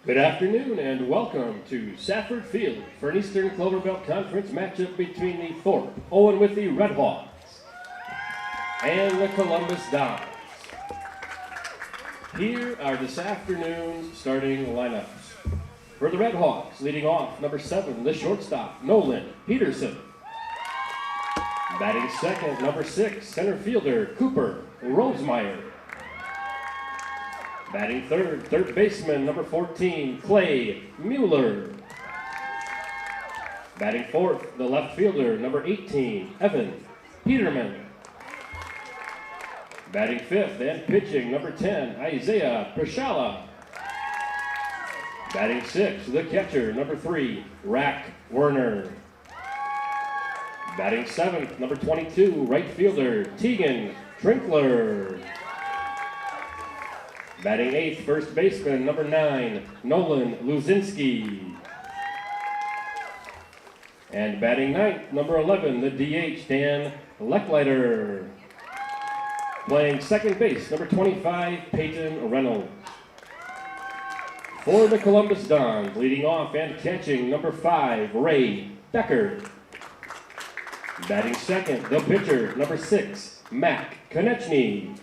Good afternoon and welcome to Safford Field for an Eastern Clover Belt Conference matchup between the Thorp Owen-Withee Redhawks and the Columbus Dons. Here are this afternoon's starting lineups. For the Redhawks, leading off, number 7, the shortstop, Nolan Peterson. Batting second, number 6, center fielder, Cooper Rosemeyer. Batting third baseman, number 14, Clay Mueller. Batting fourth, the left fielder, number 18, Evan Peterman. Batting fifth and pitching, number 10, Isaiah Prishala. Batting sixth, the catcher, number 3, Rack Werner. Batting seventh, number 22, right fielder, Tegan Trinkler. Batting eighth, first baseman, number 9, Nolan Luzinski. And batting ninth, number 11, the DH, Dan Leckleiter. Playing second base, number 25, Peyton Reynolds. For the Columbus Dons, leading off and catching, number 5, Ray Becker. Batting second, the pitcher, number 6, Mac Konechny.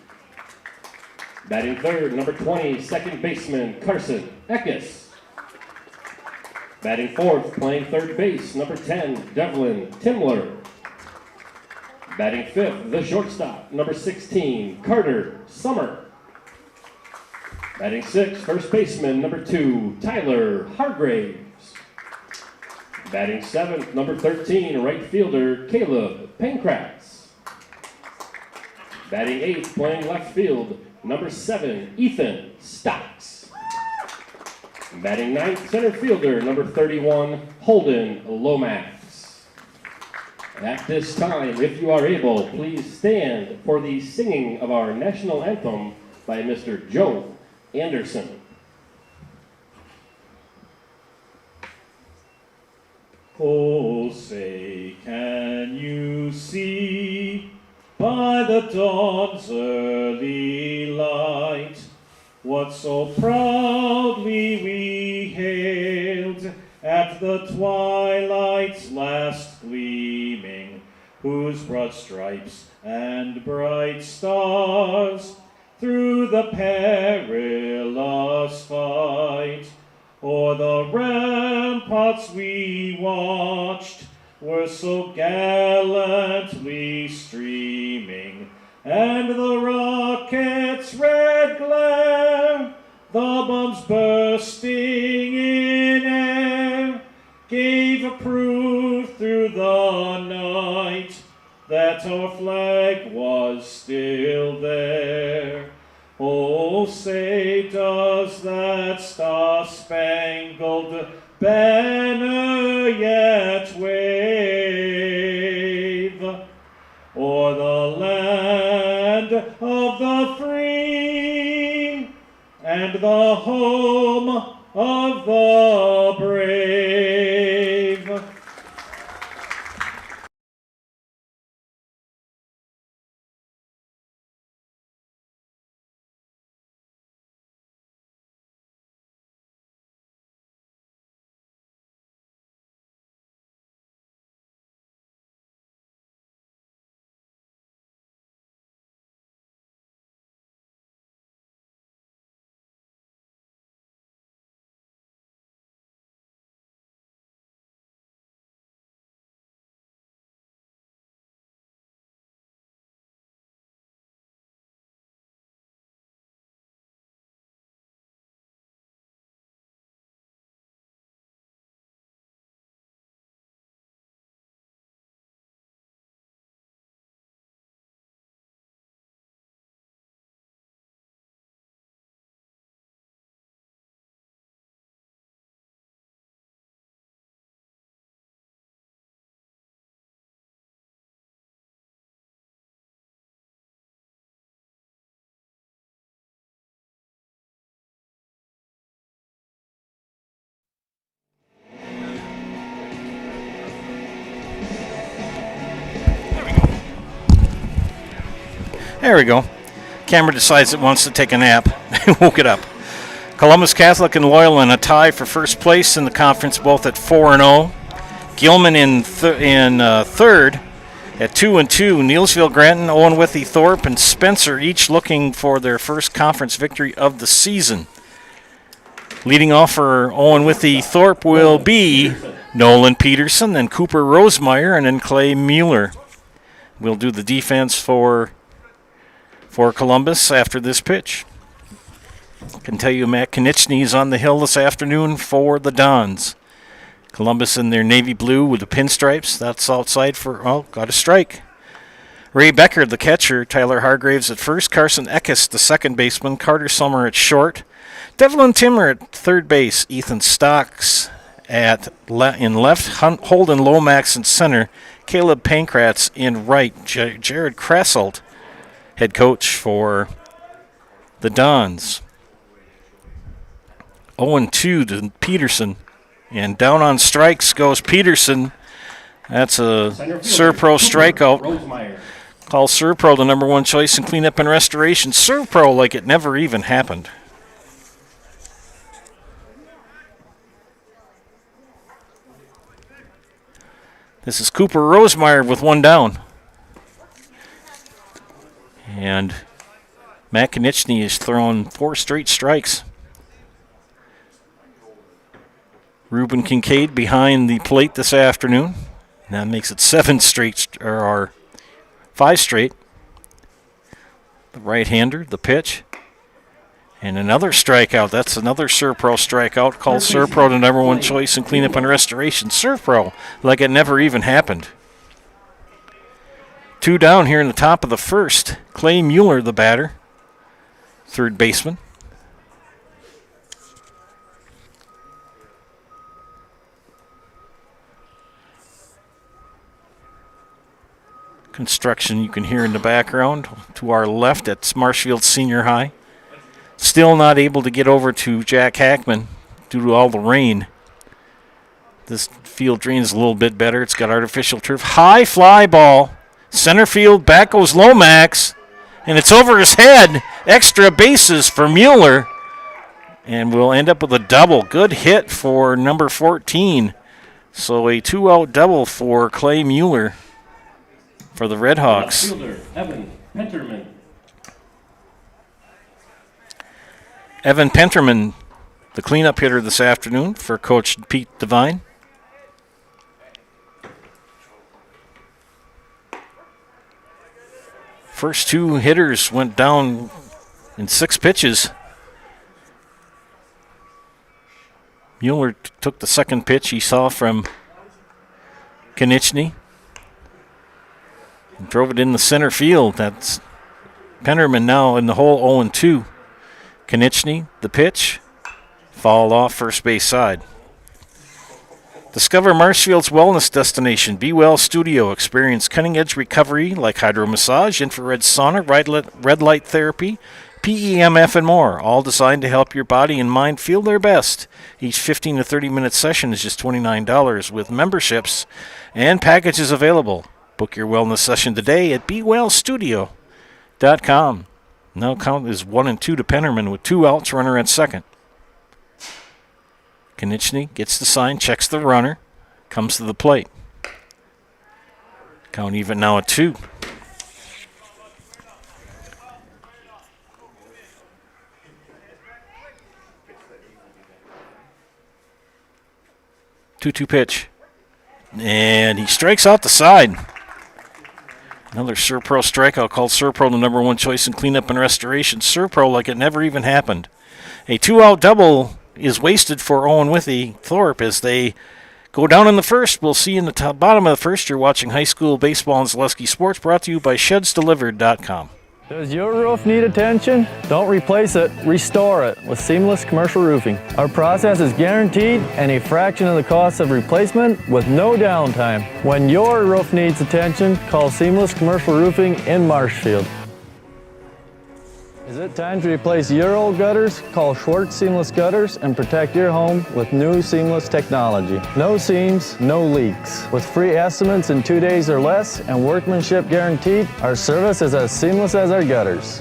Batting third, number 20, second baseman, Carson Eckes. Batting fourth, playing third base, number 10, Devlin Timler. Batting fifth, the shortstop, number 16, Carter Summer. Batting sixth, first baseman, number 2, Tyler Hargraves. Batting seventh, number 13, right fielder, Caleb Pankratz. Batting eighth, playing left field, number 7, Ethan Stocks. Batting ninth, center fielder, number 31, Holden Lomax. At this time, if you are able, please stand for the singing of our national anthem by Mr. Joe Anderson. Oh, say, can you see by the dawn's early light what so proudly we hailed at the twilight's last gleaming, whose broad stripes and bright stars through the perilous fight o'er the ramparts we watched were so gallantly streaming, and the rocket's red glare, the bombs bursting in air, gave proof through the night that our flag was still there. Oh, say, does that star-spangled banner yet wave o'er the land of the free and the home of the brave? There we go. Camera decides it wants to take a nap. Woke it up. Columbus Catholic and Loyola in a tie for first place in the conference, both at 4-0. Gilman in third at 2-2. Neelsville, Granton, Owen-Withee, Thorp, and Spencer each looking for their first conference victory of the season. Leading off for Owen-Withee Thorp will be Nolan Peterson, then Cooper Rosemeyer, and then Clay Mueller. We'll do the defense for Columbus after this pitch. I can tell you Matt Konieczny is on the hill this afternoon for the Dons. Columbus in their navy blue with the pinstripes. That's outside for, got a strike. Ray Becker, the catcher. Tyler Hargraves at first. Carson Eckes, the second baseman. Carter Summer at short. Devlin Timmer at third base. Ethan Stocks in left. Holden Lomax in center. Caleb Pankratz in right. Jared Krasselt, head coach for the Dons. 0-2 to Peterson. And down on strikes goes Peterson. That's a Servpro strikeout. Call Servpro the number one choice in cleanup and restoration. Servpro like it never even happened. This is Cooper Rosemeyer with one down. And Matt Konieczny has thrown 4 straight strikes. Ruben Kincaid behind the plate this afternoon. That makes it 5 straight. The right-hander, the pitch. And another strikeout. That's another Servpro strikeout. Called Servpro the number one choice in cleanup and restoration. Servpro like it never even happened. 2 down here in the top of the first. Clay Mueller, the batter. Third baseman. Construction you can hear in the background to our left at Marshfield Senior High. Still not able to get over to Jack Hackman due to all the rain. This field drains a little bit better. It's got artificial turf. High fly ball. Center field, back goes Lomax. And it's over his head. Extra bases for Mueller. And we'll end up with a double. Good hit for number 14. So a 2-out double for Clay Mueller for the Red Hawks. Evan Penterman. Evan Penterman, the cleanup hitter this afternoon for Coach Pete Devine. First 2 hitters went down in 6 pitches. Mueller took the second pitch he saw from Konieczny. Drove it in the center field. That's Penterman now in the hole 0-2. Konieczny, the pitch. Fouled off first base side. Discover Marshfield's wellness destination, Be Well Studio. Experience cutting-edge recovery like hydromassage, infrared sauna, red light therapy, PEMF, and more, all designed to help your body and mind feel their best. Each 15 to 30-minute session is just $29 with memberships and packages available. Book your wellness session today at BeWellStudio.com. Now count is 1-2 to Penterman with 2 outs, runner at second. Konieczny gets the sign, checks the runner, comes to the plate. Count even now at 2. Two pitch. And he strikes out the side. Another Servpro strikeout called Servpro the number one choice in cleanup and restoration. Servpro like it never even happened. A 2-out double is wasted for Owen-Withee Thorp as they go down in the first. We'll see you in the bottom of the first. You're watching high school baseball and Zaleski Sports, brought to you by ShedsDelivered.com. Does your roof need attention? Don't replace it, restore it with Seamless Commercial Roofing. Our process is guaranteed and a fraction of the cost of replacement with no downtime. When your roof needs attention, call Seamless Commercial Roofing in Marshfield. Is it time to replace your old gutters? Call Schwartz Seamless Gutters and protect your home with new seamless technology. No seams, no leaks. With free estimates in 2 days or less and workmanship guaranteed, our service is as seamless as our gutters.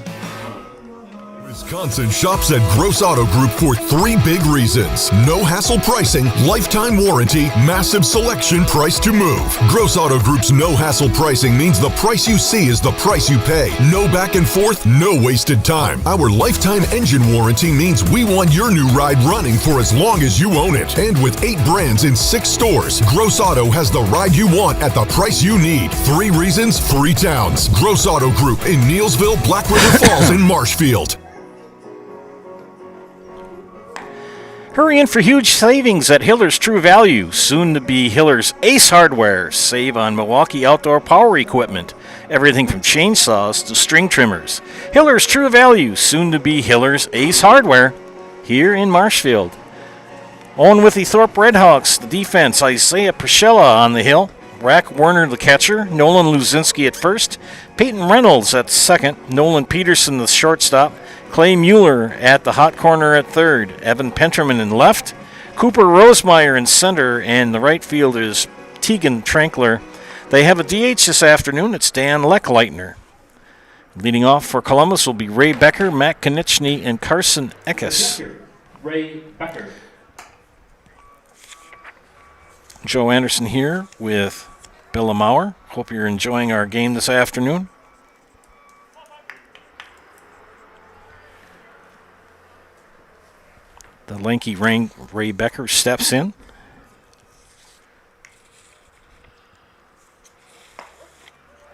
Wisconsin shops at Gross Auto Group for 3 big reasons. No hassle pricing, lifetime warranty, massive selection, price to move. Gross Auto Group's no hassle pricing means the price you see is the price you pay. No back and forth, no wasted time. Our lifetime engine warranty means we want your new ride running for as long as you own it. And with 8 brands in 6 stores, Gross Auto has the ride you want at the price you need. 3 reasons, 3 towns. Gross Auto Group in Neelsville, Black River Falls, and Marshfield. Hurry in for huge savings at Hiller's True Value, soon to be Hiller's Ace Hardware. Save on Milwaukee outdoor power equipment, everything from chainsaws to string trimmers. Hiller's True Value, soon to be Hiller's Ace Hardware, here in Marshfield. Owen-Withee Thorp Redhawks, the defense, Isaiah Priscilla on the hill. Rack Werner the catcher, Nolan Luzinski at first, Peyton Reynolds at second, Nolan Peterson the shortstop, Clay Mueller at the hot corner at third, Evan Penterman in left, Cooper Rosemeyer in center, and the right fielder is Tegan Trankler. They have a DH this afternoon. It's Dan Leckleitner. Leading off for Columbus will be Ray Becker, Matt Konieczny, and Carson Eckes. Ray Becker. Joe Anderson here with Bill Maurer. Hope you're enjoying our game this afternoon. The lanky Ray Becker steps in.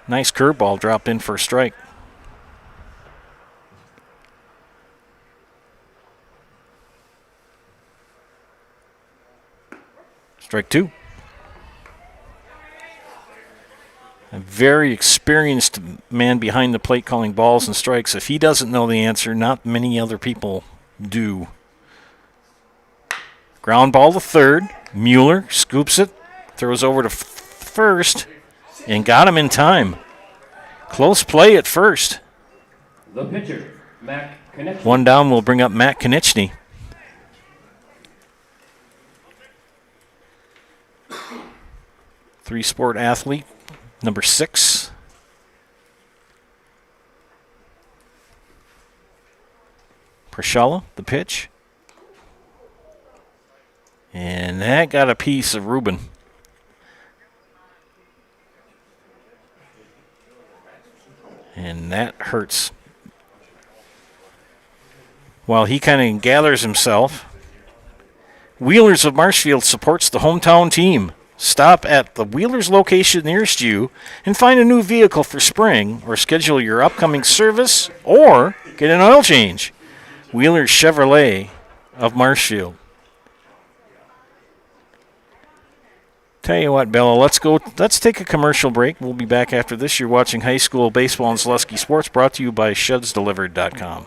Nice curveball dropped in for a strike. Strike 2. A very experienced man behind the plate calling balls and strikes. If he doesn't know the answer, not many other people do. Ground ball to third. Mueller scoops it, throws over to first, and got him in time. Close play at first. The pitcher, Matt Konieczny. One down will bring up Matt Konieczny. Three-sport athlete, number 6. Priscilla, the pitch. And that got a piece of Ruben. And that hurts. While he kind of gathers himself, Wheelers of Marshfield supports the hometown team. Stop at the Wheelers location nearest you and find a new vehicle for spring, or schedule your upcoming service, or get an oil change. Wheelers Chevrolet of Marshfield. Tell you what, Bella, let's take a commercial break. We'll be back after this. You're watching High School Baseball and Zaleski Sports, brought to you by ShedsDelivered.com.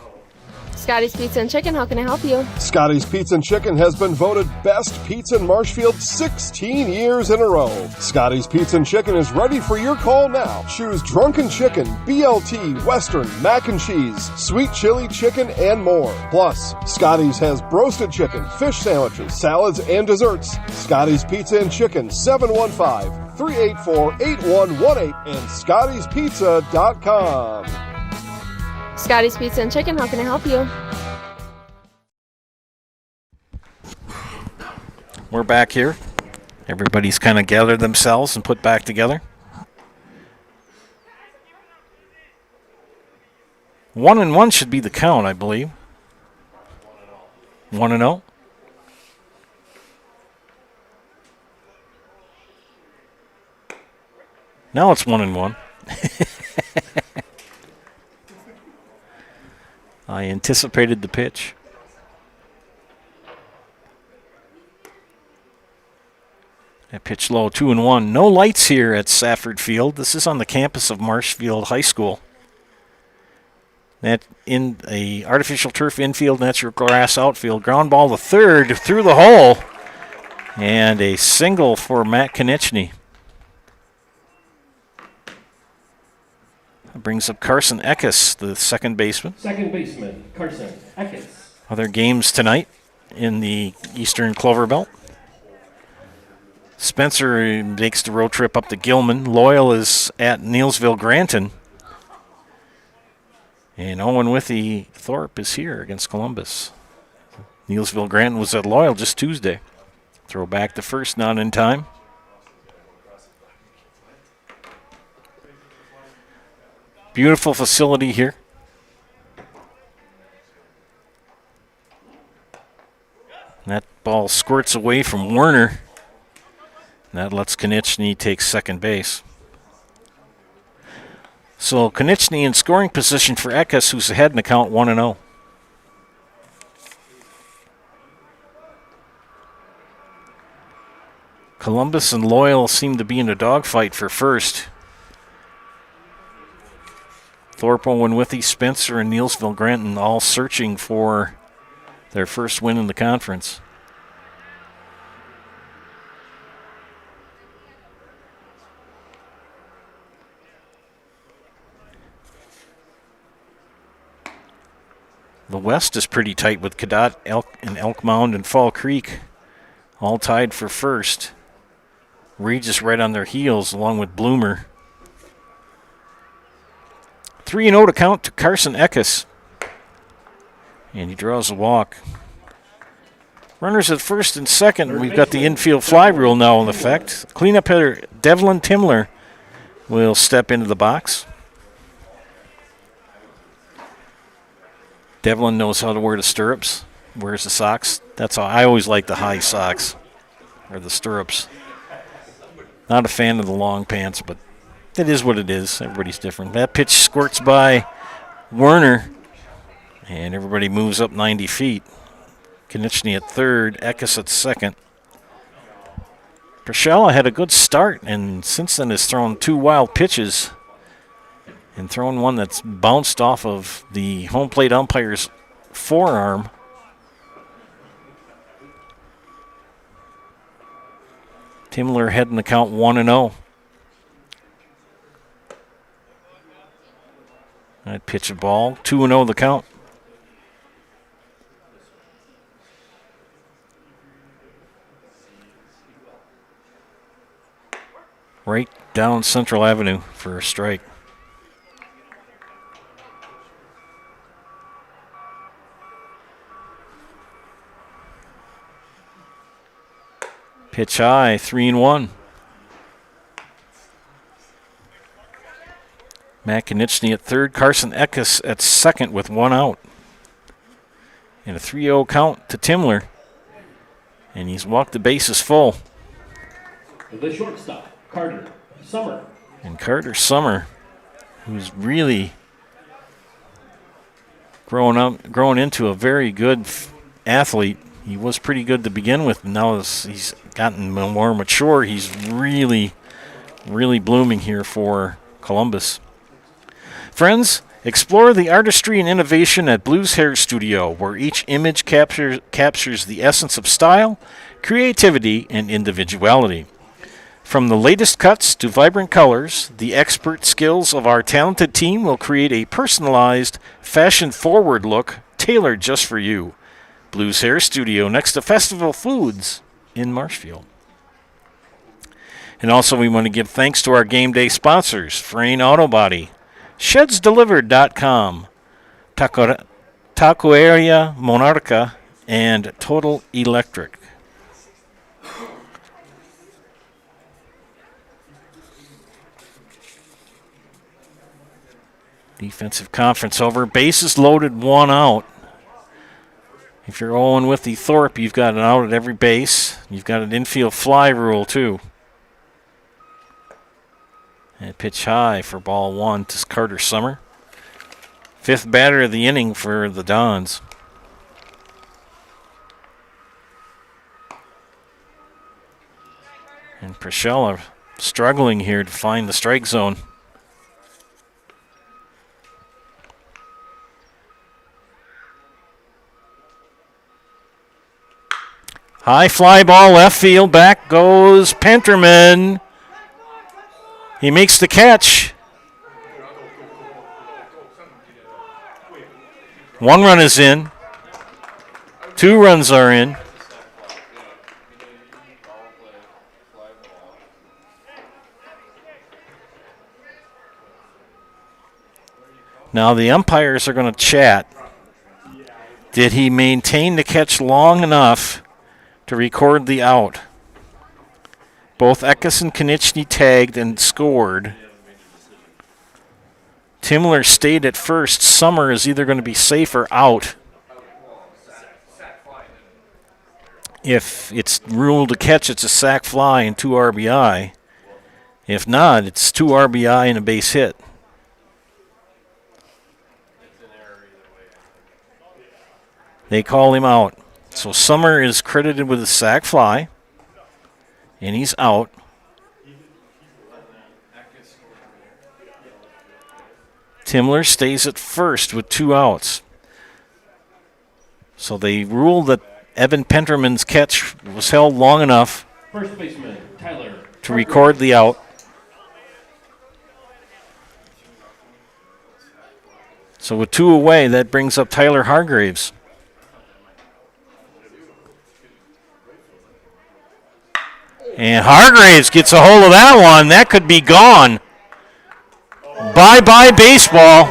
Scotty's Pizza and Chicken, how can I help you? Scotty's Pizza and Chicken has been voted best pizza in Marshfield 16 years in a row. Scotty's Pizza and Chicken is ready for your call now. Choose drunken chicken, BLT, western, mac and cheese, sweet chili chicken, and more. Plus, Scotty's has broasted chicken, fish sandwiches, salads, and desserts. Scotty's Pizza and Chicken, 715-384-8118 and Scotty'sPizza.com. Scotty's Pizza and Chicken, how can I help you? We're back here. Everybody's kind of gathered themselves and put back together. 1-1 should be the count, I believe. 1-0. Now it's 1-1. I anticipated the pitch. That pitch low, 2-1. No lights here at Safford Field. This is on the campus of Marshfield High School. That in a artificial turf infield, natural grass outfield. Ground ball to third through the hole. And a single for Matt Konieczny. That brings up Carson Eckes, the second baseman. Second baseman, Carson Eckes. Other games tonight in the Eastern Clover Belt. Spencer makes the road trip up to Gilman. Loyal is at Neelsville Granton. And Owen-Withee Thorp is here against Columbus. Nielsville Granton was at Loyal just Tuesday. Throw back to first, not in time. Beautiful facility here. That ball squirts away from Werner. That lets Konechny take second base. So Konechny in scoring position for Eckes, who's ahead in the count 1-0. Columbus and Loyal seem to be in a dogfight for first. Thorp, Owen-Withee, Spencer, and Nielsville Granton all searching for their first win in the conference. The West is pretty tight with Cadott, Elk Mound, and Fall Creek all tied for first. Regis right on their heels along with Bloomer. 3-0 to count to Carson Eckes. And he draws a walk. Runners at first and second. We've got the infield fly rule now in effect. Cleanup hitter Devlin Timler will step into the box. Devlin knows how to wear the stirrups, wears the socks. That's how I always like the high socks, or the stirrups. Not a fan of the long pants, but it is what it is. Everybody's different. That pitch squirts by Werner, and everybody moves up 90 feet. Konechny at third, Eckes at second. Prashella had a good start, and since then has thrown 2 wild pitches and thrown one that's bounced off of the home plate umpire's forearm. Timler heading the count 1-0. I'd pitch a ball. 2-0 the count. Right down Central Avenue for a strike. Pitch high, 3-1. Matt Konechny at third, Carson Eckes at second with 1 out. And a 3-0 count to Timler. And he's walked the bases full. The shortstop, Carter Summer. And Carter Summer, who's really grown into a very good athlete. He was pretty good to begin with, and now he's gotten more mature. He's really, really blooming here for Columbus. Friends, explore the artistry and innovation at Blues Hair Studio, where each image captures the essence of style, creativity, and individuality. From the latest cuts to vibrant colors, the expert skills of our talented team will create a personalized, fashion-forward look tailored just for you. Blues Hair Studio next to Festival Foods in Marshfield. And also we want to give thanks to our game day sponsors, Frayne Auto Body, ShedsDelivered.com, Taqueria Monarca, and Total Electric. Defensive conference over. Bases loaded, 1 out. If you're Owen-Withee Thorp, you've got an out at every base. You've got an infield fly rule, too. And pitch high for ball 1 to Carter Summer. 5th batter of the inning for the Dons. And Prashella struggling here to find the strike zone. High fly ball, left field, back goes Penterman. He makes the catch. 1 run is in. 2 runs are in. Now the umpires are going to chat. Did he maintain the catch long enough to record the out? Both Eckes and Konechny tagged and scored. Timler stayed at first. Summer is either going to be safe or out. If it's ruled a catch, it's a sac fly and 2 RBI. If not, it's 2 RBI and a base hit. They call him out. So Summer is credited with a sac fly, and he's out. Timler stays at first with 2 outs. So they ruled that Evan Penterman's catch was held long enough First baseman, Tyler. to record the out. So with 2 away, that brings up Tyler Hargraves. And Hargraves gets a hold of that one. That could be gone. Bye-bye baseball.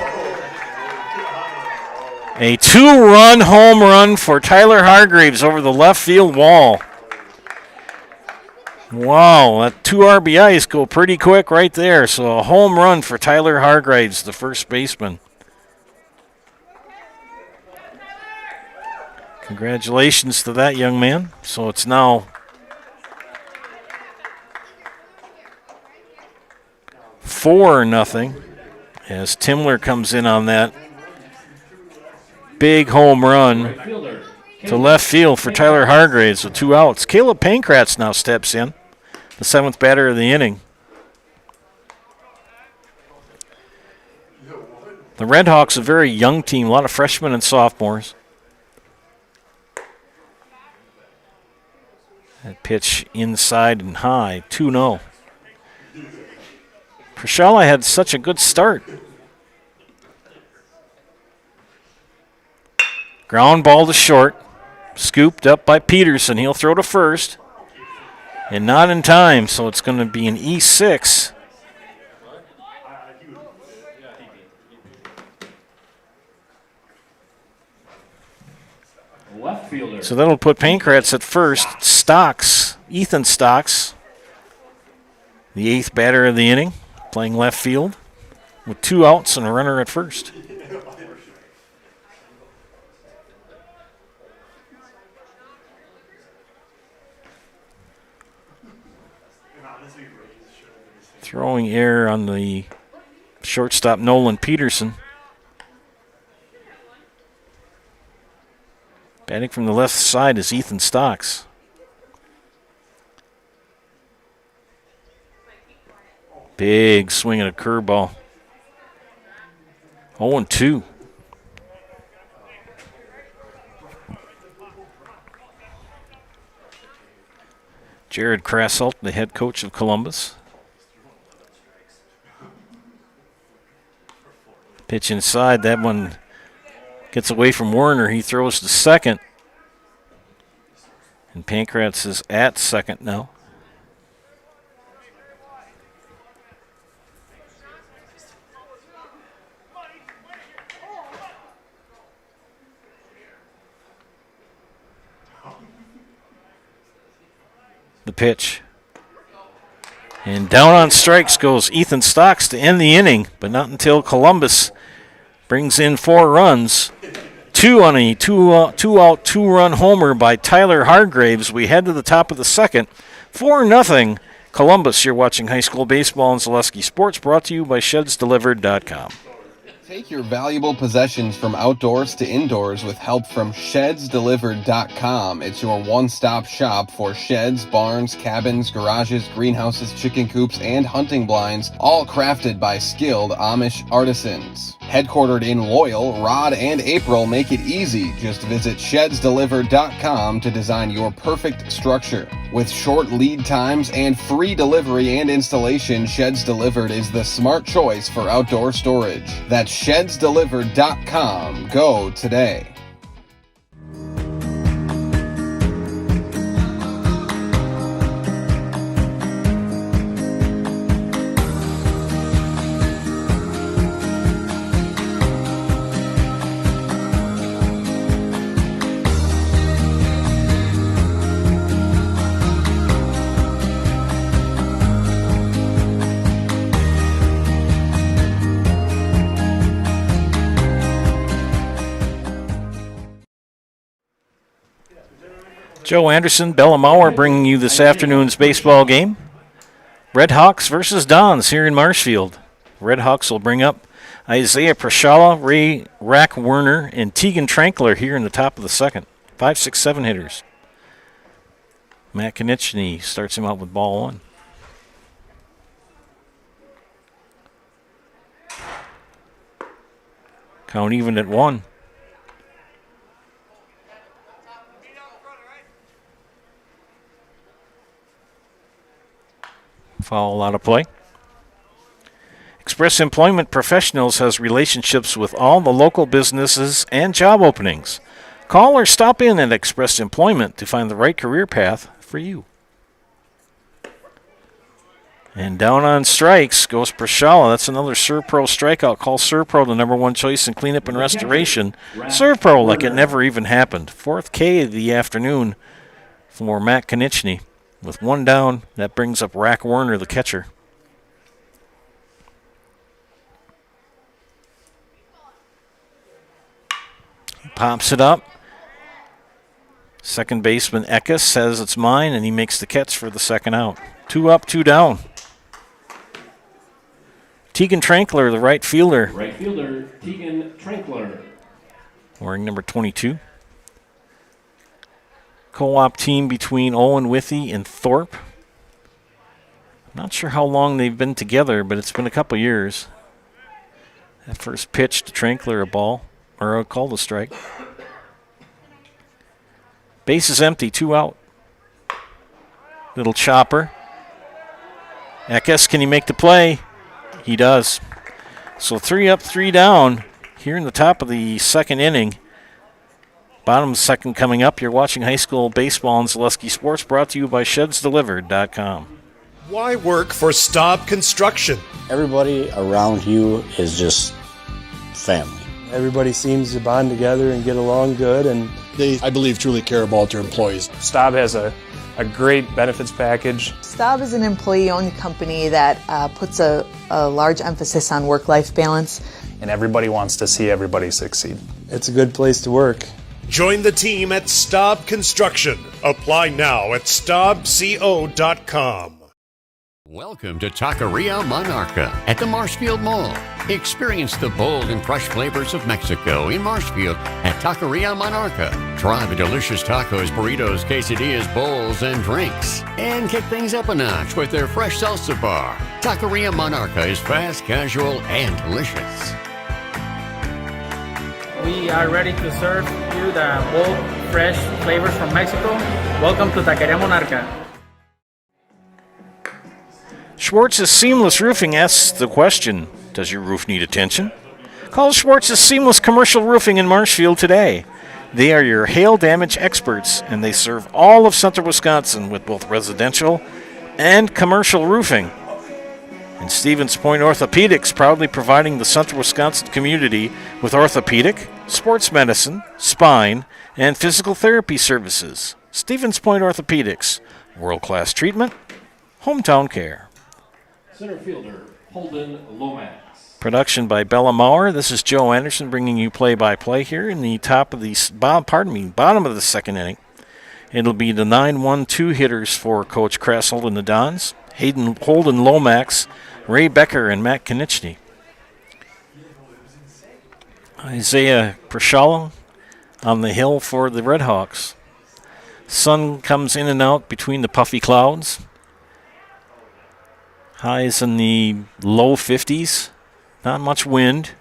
A 2-run home run for Tyler Hargraves over the left field wall. Wow, that 2 RBIs go pretty quick right there. So a home run for Tyler Hargraves, the first baseman. Congratulations to that young man. So it's now 4-0 as Timler comes in on that big home run to left field for Tyler Hargraves with 2 outs. Caleb Pankratz now steps in, the 7th batter of the inning. The Redhawks, a very young team, a lot of freshmen and sophomores. That pitch inside and high, 2-0. Prashala had such a good start. Ground ball to short. Scooped up by Peterson. He'll throw to first. And not in time, so it's going to be an E6. Left fielder. So that'll put Pankratz at first. Ethan Stocks, the 8th batter of the inning, playing left field with 2 outs and a runner at first. Throwing error on the shortstop, Nolan Peterson. Batting from the left side is Ethan Stocks. Big swing at a curveball. 0-2. Jared Krasselt, the head coach of Columbus. Pitch inside. That one gets away from Werner. He throws to second. And Pankratz is at second now. The pitch. And down on strikes goes Ethan Stocks to end the inning, but not until Columbus brings in 4 runs. 2 on a 2-out, 2-run homer by Tyler Hargraves. We head to the top of the second. 4-0 Columbus. You're watching high school baseball and Zaleski Sports, brought to you by ShedsDelivered.com. Take your valuable possessions from outdoors to indoors with help from ShedsDelivered.com. It's your one-stop shop for sheds, barns, cabins, garages, greenhouses, chicken coops, and hunting blinds, all crafted by skilled Amish artisans. Headquartered in Loyal, Rod and April make it easy. Just visit ShedsDelivered.com to design your perfect structure. With short lead times and free delivery and installation, Sheds Delivered is the smart choice for outdoor storage. That's ShedsDelivered.com. Go today. Joe Anderson, Bella Mauer bringing you this afternoon's baseball game. Red Hawks versus Dons here in Marshfield. Red Hawks will bring up Isaiah Prashala, Ray Rack Werner, and Tegan Trankler here in the top of the second. 5, 6, 7 hitters. Matt Konieczny starts him out with ball one. Count even at 1. Foul out of play. Express Employment Professionals has relationships with all the local businesses and job openings. Call or stop in at Express Employment to find the right career path for you. And down on strikes goes Prashala. That's another ServPro strikeout. Call ServPro the #1 choice in cleanup and restoration. ServPro like it never even happened. 4th K of the afternoon for Matt Konieczny. With 1 down, that brings up Rack Werner, the catcher. Pops it up. Second baseman Eckes says it's mine, and he makes the catch for the second out. 2 up, 2 down. Tegan Trankler, the right fielder. Right fielder, Tegan Trankler. Wearing number 22. Co-op team between Owen-Withee and Thorp. Not sure how long they've been together, but it's been a couple years. That first pitch to Trankler, a ball, or a call to strike. Base is empty, 2 out. Little chopper. Eckes, can he make the play? He does. So 3 up, 3 down here in the top of the second inning. Bottom second coming up. You're watching high school baseball on Zaleski Sports, brought to you by ShedsDelivered.com. Why work for Staub Construction? Everybody around you is just family. Everybody seems to bond together and get along good, and They, I believe, truly care about their employees. Staub has a great benefits package. Staub is an employee-owned company that puts a large emphasis on work-life balance. And everybody wants to see everybody succeed. It's a good place to work. Join the team at Staub Construction. Apply now at staubco.com. Welcome to Taqueria Monarca at the Marshfield Mall. Experience the bold and fresh flavors of Mexico in Marshfield at Taqueria Monarca. Try the delicious tacos, burritos, quesadillas, bowls, and drinks. And kick things up a notch with their fresh salsa bar. Taqueria Monarca is fast, casual, and delicious. We are ready to serve you the bold, fresh flavors from Mexico. Welcome to Taqueria Monarca. Schwartz's Seamless Roofing asks the question, does your roof need attention? Call Schwartz's Seamless Commercial Roofing in Marshfield today. They are your hail damage experts, and they serve all of central Wisconsin with both residential and commercial roofing. And Stevens Point Orthopedics, proudly providing the central Wisconsin community with orthopedic, sports medicine, spine, and physical therapy services. Stevens Point Orthopedics, world-class treatment, hometown care. Center fielder, Holden Lomax. Production by Bella Mauer. This is Joe Anderson bringing you play-by-play here in the bottom of the second inning. It'll be the 9-1-2 hitters for Coach Krasselt and the Dons. Holden Lomax, Ray Becker, and Matt Konieczny. Isaiah Prashala on the hill for the Red Hawks. Sun comes in and out between the puffy clouds. Highs in the low 50s. Not much wind.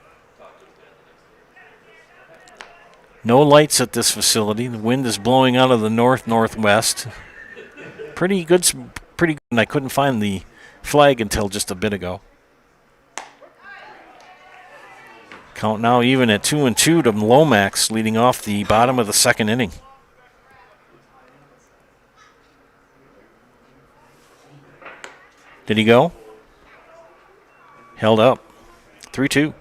No lights at this facility. The wind is blowing out of the north-northwest. Pretty good, and I couldn't find the flag until just a bit ago. Count now even at 2-2 to Lomax, leading off the bottom of the second inning. Did he go? Held up. 3-2.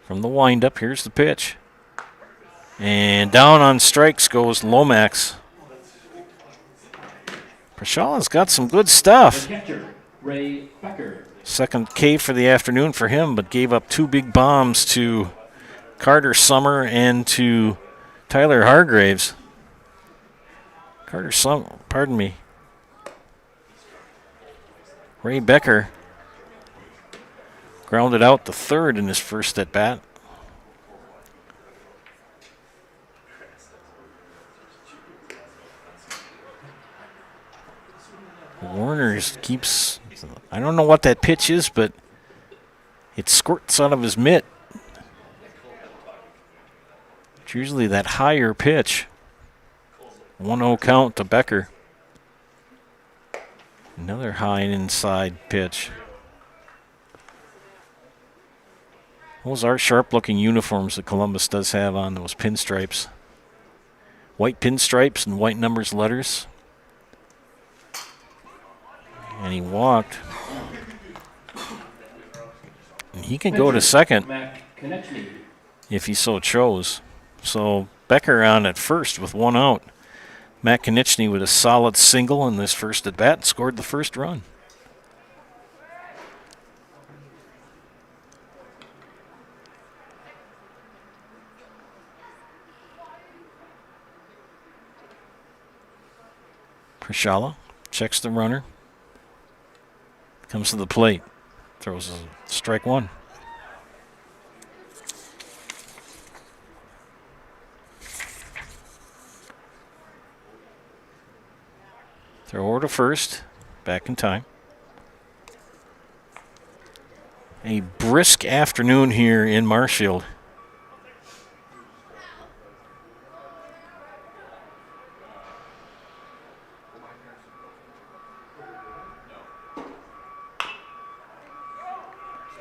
From the windup, here's the pitch. And down on strikes goes Lomax. Prashala's got some good stuff. Ray Becker. Second K for the afternoon for him, but gave up 2 big bombs to Carter Summer and to Tyler Hargraves. Carter Summer, pardon me. Ray Becker grounded out the third in his first at bat. Warner keeps, I don't know what that pitch is, but it squirts out of his mitt. It's usually that higher pitch. 1-0 count to Becker. Another high and inside pitch. Those are sharp-looking uniforms that Columbus does have on, those pinstripes. White pinstripes and white numbers letters. And he walked. And he can go to second if he so chose. So Becker on at first with 1 out. Matt Konechny with a solid single in this first at bat scored the first run. Prashala checks the runner. Comes to the plate. Throws a strike one. Throw over to first. Back in time. A brisk afternoon here in Marshfield.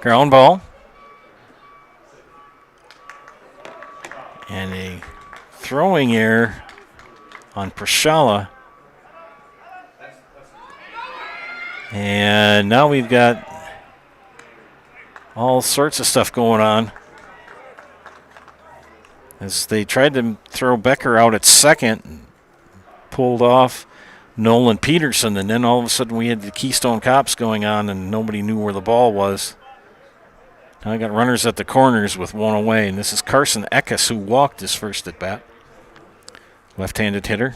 Ground ball. And a throwing error on Prashala. And now we've got all sorts of stuff going on. As they tried to throw Becker out at second, pulled off Nolan Peterson, and then all of a sudden we had the Keystone Cops going on and nobody knew where the ball was. Now I got runners at the corners with 1 away, and this is Carson Eckes who walked his first at bat. Left-handed hitter.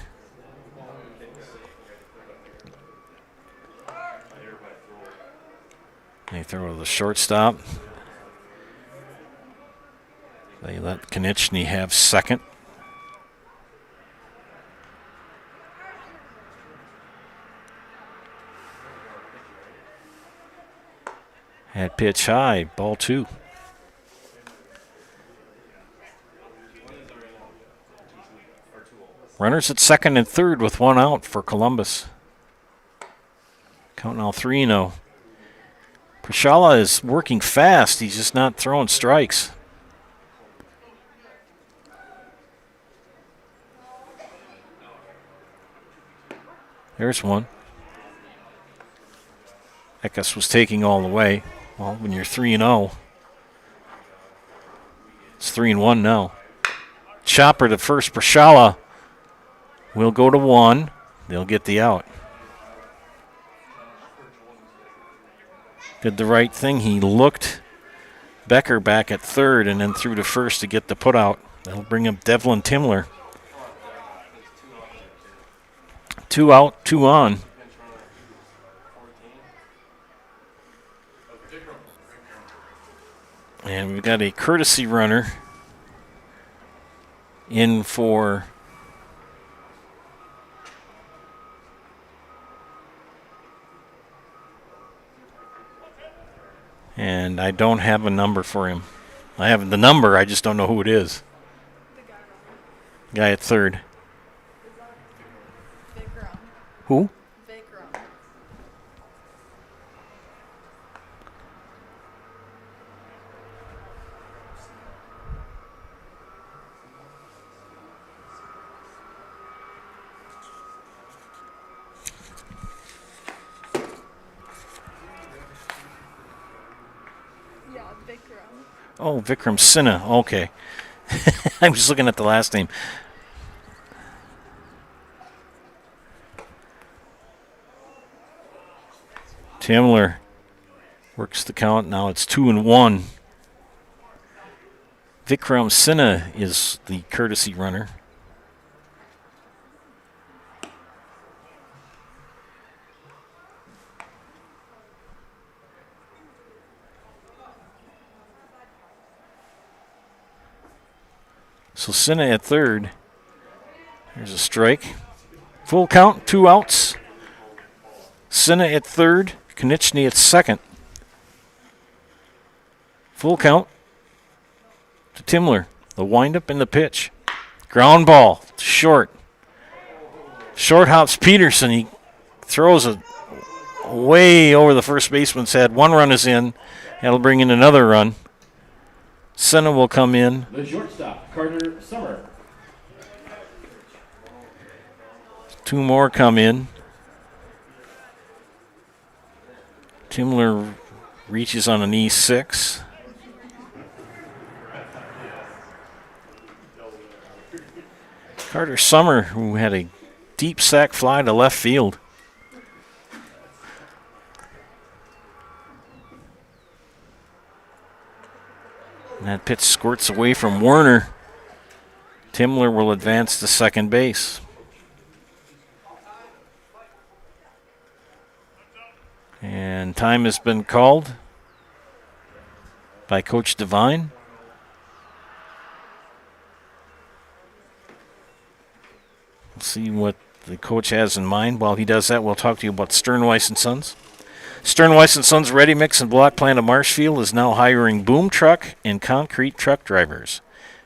They throw to the shortstop. They let Konechny have second. At pitch high, ball 2. Runners at second and third with 1 out for Columbus. Count now 3-0. Prashala is working fast. He's just not throwing strikes. There's one. Eckes was taking all the way. Well, when you're 3-0, it's 3-1 now. Chopper to first. Prashala will go to 1. They'll get the out. Did the right thing. He looked Becker back at third and then threw to first to get the put out. That'll bring up Devlin Timler. 2 out, 2 on. And we've got a courtesy runner in for and I don't have a number for him. I have the number, I just don't know who it is. Guy at third. Who? Oh, Vikram Sinha. Okay. I'm just looking at the last name. Timler works the count. Now it's 2-1. Vikram Sinha is the courtesy runner. So Sinha at third. There's a strike. Full count, 2 outs. Sinha at third, Konechny at second. Full count to Timler. The windup and the pitch. Ground ball, short. Short hops Peterson. He throws it way over the first baseman's head. 1 run is in. That'll bring in another run. Sinha will come in. The shortstop, Carter Summer. 2 more come in. Timler reaches on an E6. Carter Summer, who had a deep sac fly to left field. And that pitch squirts away from Werner. Timler will advance to second base. And time has been called by Coach Devine. We'll see what the coach has in mind. While he does that, we'll talk to you about Sternweiss & Sons. Sternweiss & Sons Ready Mix and Block Plant of Marshfield is now hiring boom truck and concrete truck drivers.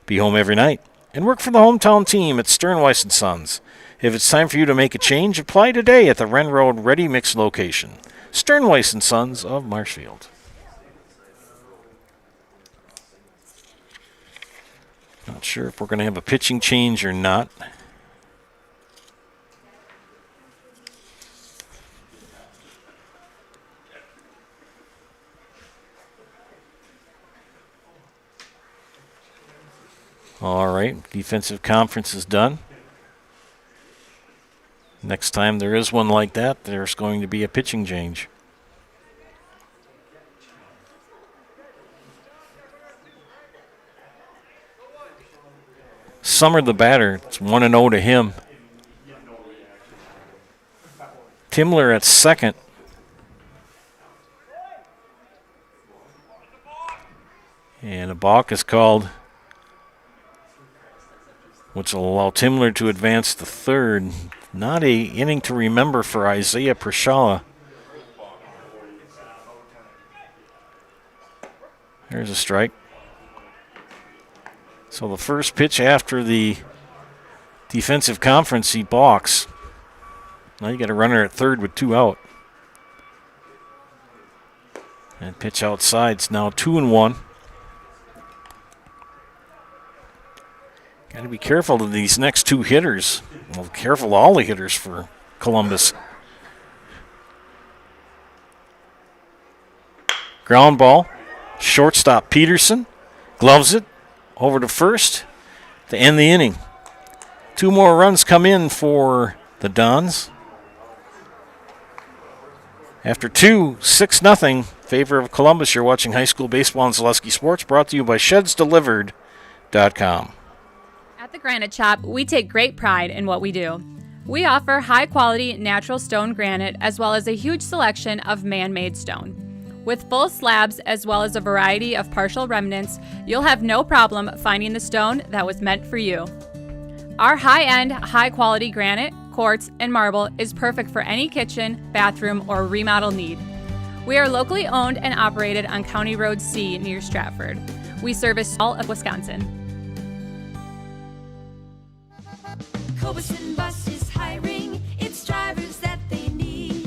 Be home every night and work for the hometown team at Sternweiss & Sons. If it's time for you to make a change, apply today at the Wren Road Ready Mix location. Sternweiss & Sons of Marshfield. Not sure if we're going to have a pitching change or not. All right, defensive conference is done. Next time there is one like that, there's going to be a pitching change. Summer the batter. It's 1-0 to him. Timler at second. And a balk is called, which will allow Timler to advance to third. Not a inning to remember for Isaiah Prashala. There's a strike. So the first pitch after the defensive conference, he balks. Now you got a runner at third with 2 out. And pitch outside's now 2-1. Got to be careful of these next 2 hitters. Well, careful of all the hitters for Columbus. Ground ball. Shortstop Peterson gloves it over to first to end the inning. 2 more runs come in for the Dons. After 2, 6-0 favor of Columbus. You're watching high school baseball on Zaleski Sports, brought to you by ShedsDelivered.com. At the Granite Shop, we take great pride in what we do. We offer high-quality natural stone granite as well as a huge selection of man-made stone. With full slabs as well as a variety of partial remnants, you'll have no problem finding the stone that was meant for you. Our high-end, high-quality granite, quartz, and marble is perfect for any kitchen, bathroom, or remodel need. We are locally owned and operated on County Road C near Stratford. We service all of Wisconsin. Cobeson Bus is hiring, it's drivers that they need.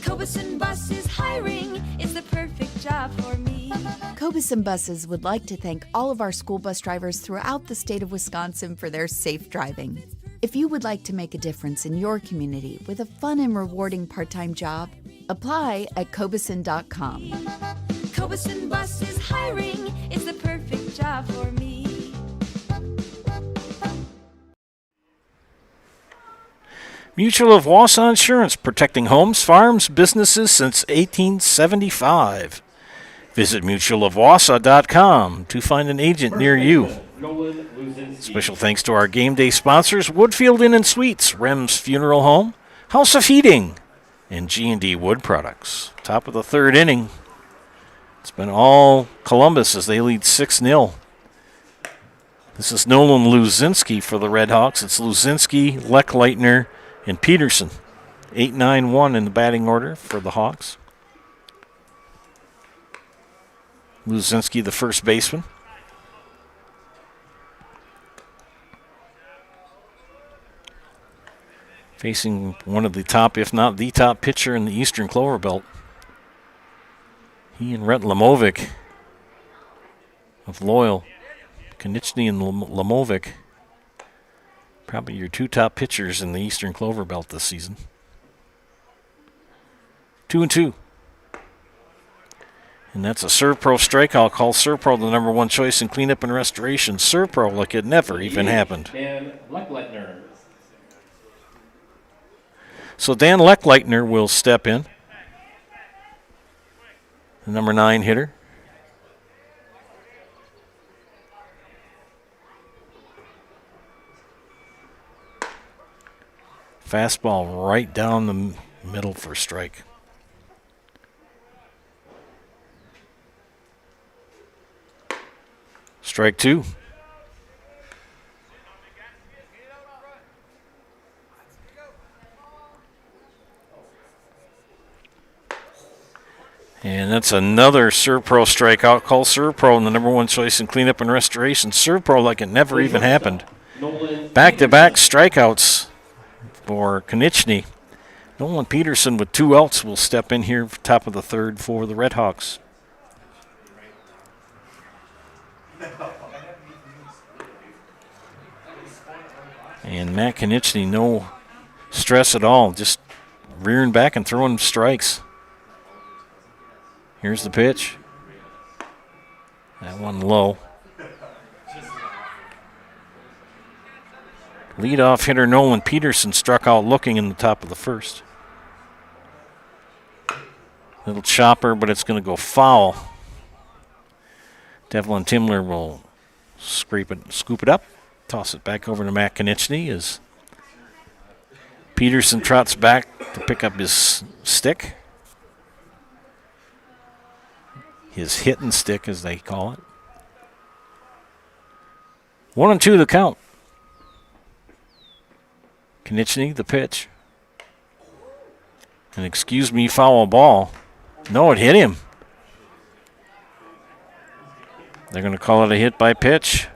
Cobeson Bus is hiring, it's the perfect job for me. Cobeson Buses would like to thank all of our school bus drivers throughout the state of Wisconsin for their safe driving. If you would like to make a difference in your community with a fun and rewarding part-time job, apply at Cobeson.com. Cobeson Bus is hiring, it's the perfect job for me. Mutual of Wausau Insurance, protecting homes, farms, businesses since 1875. Visit mutualofwausau.com to find an agent near you. Special thanks to our game day sponsors, Woodfield Inn and Suites, Rem's Funeral Home, House of Heating, and G&D Wood Products. Top of the third inning. It's been all Columbus as they lead 6-0. This is Nolan Luzinski for the Redhawks. It's Luzinski, Leckleitner, and Peterson. 8-9-1 in the batting order for the Hawks. Luzinski, the first baseman. Facing one of the top, if not the top pitcher in the Eastern Clover Belt. He and Rhett Lamovic of Loyal. Konechny and Lamovic. Probably your two top pitchers in the Eastern Clover Belt this season. 2-2. And that's a ServPro strikeout call. ServPro, the number one choice in cleanup and restoration. ServPro like it never even happened. Dan Leckleitner. So Dan Leckleitner will step in. The number 9 hitter. Fastball right down the middle for strike. Strike 2. And that's another ServPro strikeout. Call ServPro the number one choice in cleanup and restoration. ServPro like it never even happened. Back-to-back strikeouts for Konechny. Nolan Peterson with 2 outs will step in here top of the third for the Redhawks. And Matt Konechny, no stress at all, just rearing back and throwing strikes. Here's the pitch. That one low. Leadoff hitter Nolan Peterson struck out looking in the top of the first. Little chopper, but it's going to go foul. Devlin Timler will scoop it up, toss it back over to Matt Konechny as Peterson trots back to pick up his stick. His hitting stick, as they call it. 1-2 the count. Konechny, the pitch. And excuse me, foul ball. No, it hit him. They're going to call it a hit by pitch.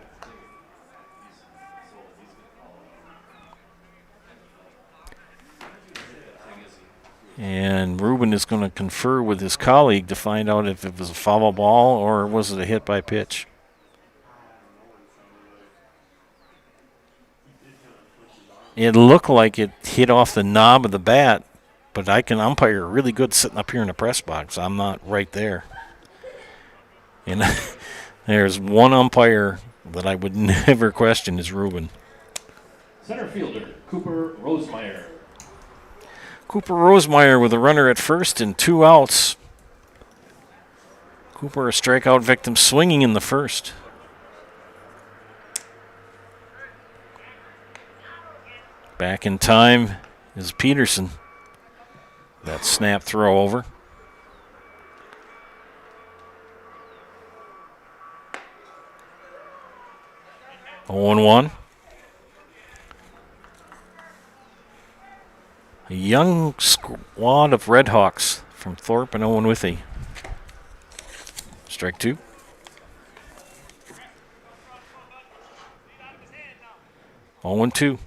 And Ruben is going to confer with his colleague to find out if it was a foul ball or was it a hit by pitch. It looked like it hit off the knob of the bat, but I can umpire really good sitting up here in the press box. I'm not right there. And there's one umpire that I would never question is Ruben. Center fielder, Cooper Rosemeyer. Cooper Rosemeyer with a runner at first and 2 outs. Cooper, a strikeout victim, swinging in the first. Back in time is Peterson. That snap throw over. (0-1). A young squad of Redhawks from Thorp and Owen-Withee. Strike 2. (0-2).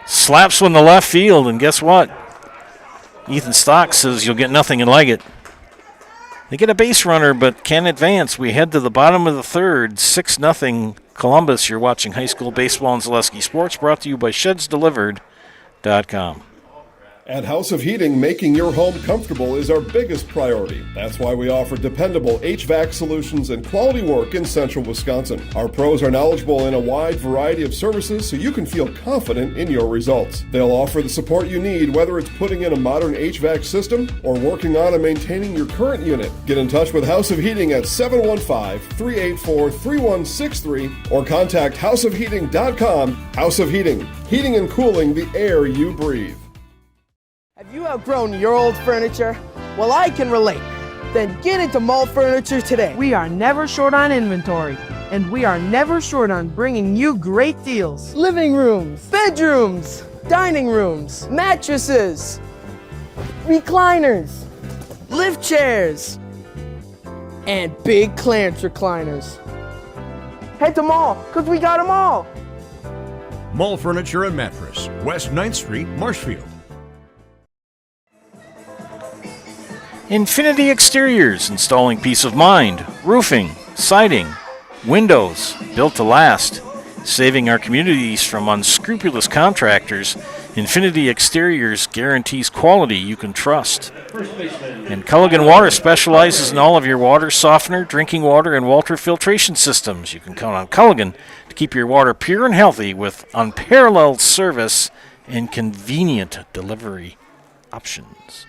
Slaps one to left field, and guess what? Ethan Stock says you'll get nothing and like it. They get a base runner, but can't advance. We head to the bottom of the third, 6-0 Columbus. You're watching High School Baseball and Zaleski Sports, brought to you by ShedsDelivered.com. At House of Heating, making your home comfortable is our biggest priority. That's why we offer dependable HVAC solutions and quality work in central Wisconsin. Our pros are knowledgeable in a wide variety of services so you can feel confident in your results. They'll offer the support you need, whether it's putting in a modern HVAC system or working on and maintaining your current unit. Get in touch with House of Heating at 715-384-3163 or contact houseofheating.com. House of Heating, heating and cooling the air you breathe. Have you outgrown your old furniture? Well, I can relate. Then get into Mall Furniture today. We are never short on inventory, and we are never short on bringing you great deals. Living rooms, bedrooms, dining rooms, mattresses, recliners, lift chairs, and big clearance recliners. Head to Mall, because we got them all. Mall Furniture and Mattress, West 9th Street, Marshfield. Infinity Exteriors, installing peace of mind, roofing, siding, windows, built to last, saving our communities from unscrupulous contractors. Infinity Exteriors guarantees quality you can trust. And Culligan Water specializes in all of your water softener, drinking water, and water filtration systems. You can count on Culligan to keep your water pure and healthy with unparalleled service and convenient delivery options.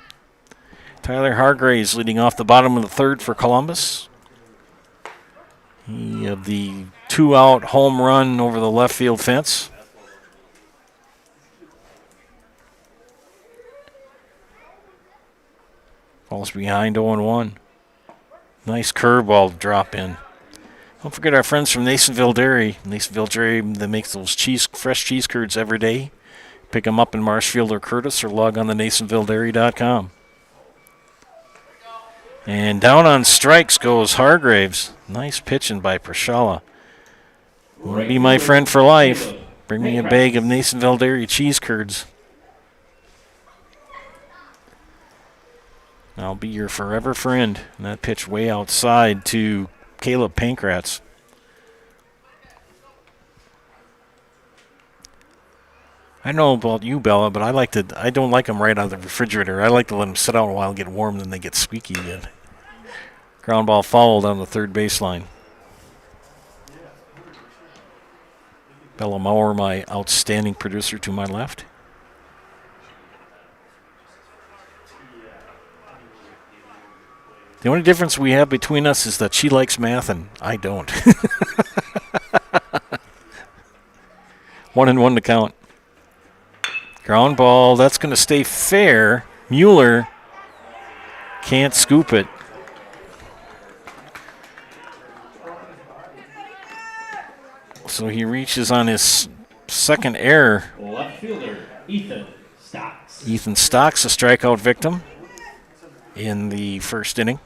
Tyler Hargraves leading off the bottom of the third for Columbus. He had the 2-out home run over the left field fence. Falls behind 0-1. Nice curveball to drop in. Don't forget our friends from Nasonville Dairy. Nasonville Dairy that makes those fresh cheese curds every day. Pick them up in Marshfield or Curtis or log on to NasonvilleDairy.com. And down on strikes goes Hargraves. Nice pitching by Prashala. Be my friend for life. Bring me a bag of Nasonville Dairy cheese curds. I'll be your forever friend. And that pitch way outside to Caleb Pankratz. I know about you, Bella, but I don't like them right out of the refrigerator. I like to let them sit out a while and get warm, then they get squeaky again. Ground ball fouled on the third baseline. Bella Maurer, my outstanding producer to my left. The only difference we have between us is that she likes math and I don't. 1-1 to count. Ground ball, that's going to stay fair. Mueller can't scoop it. So he reaches on his second error. Left fielder, Ethan Stocks. Ethan Stocks, a strikeout victim in the first inning.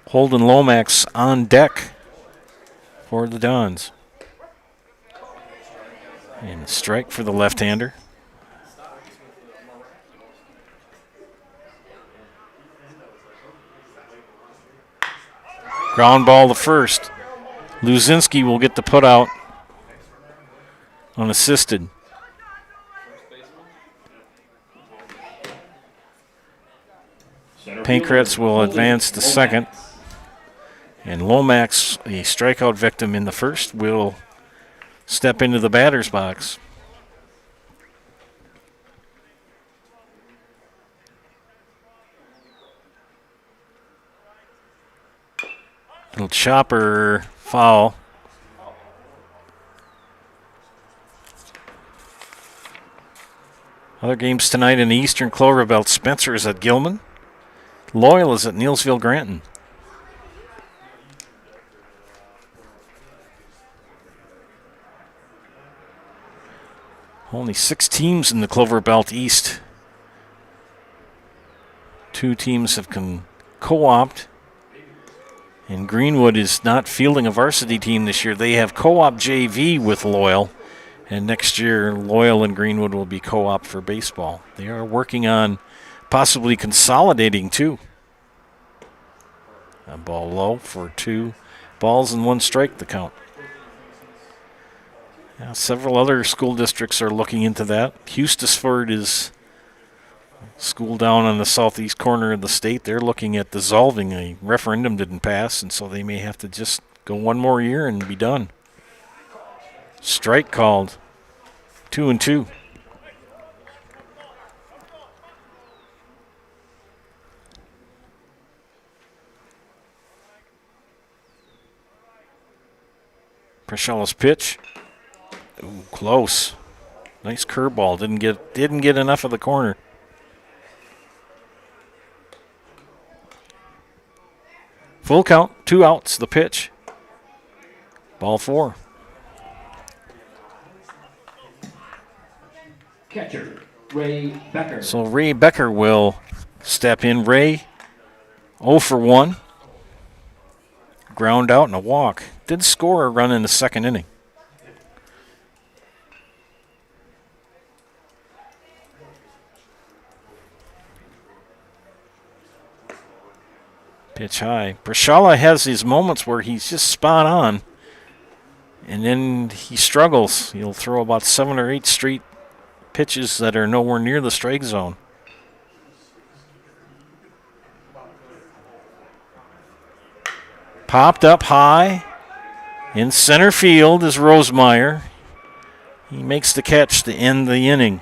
Holden Lomax on deck for the Dons. And strike for the left-hander. Ground ball to first. Luzinski will get the put out unassisted. Pankratz will advance to second. And Lomax, a strikeout victim in the first, will step into the batter's box. Little chopper foul. Other games tonight in the Eastern Clover Belt. Spencer is at Gilman. Loyal is at Neelsville Granton. Only 6 teams in the Clover Belt East. 2 teams have co-opt. And Greenwood is not fielding a varsity team this year. They have co-op JV with Loyal. And next year, Loyal and Greenwood will be co-op for baseball. They are working on possibly consolidating too. A ball low for 2 balls and 1 strike to count. Yeah, several other school districts are looking into that. Eustisford is a school down on the southeast corner of the state. They're looking at dissolving. A referendum didn't pass, and so they may have to just go one more year and be done. Strike called. 2-2. Prashala's pitch. Ooh, close. Nice curveball. Didn't get enough of the corner. Full count, 2 outs. The pitch. Ball 4. Catcher, Ray Becker. So Ray Becker will step in. Ray 0 for 1. Ground out and a walk. Did score a run in the second inning. Pitch high. Prashala has these moments where he's just spot on, and then he struggles. He'll throw about 7 or 8 straight pitches that are nowhere near the strike zone. Popped up high. In center field is Rosemeyer. He makes the catch to end the inning.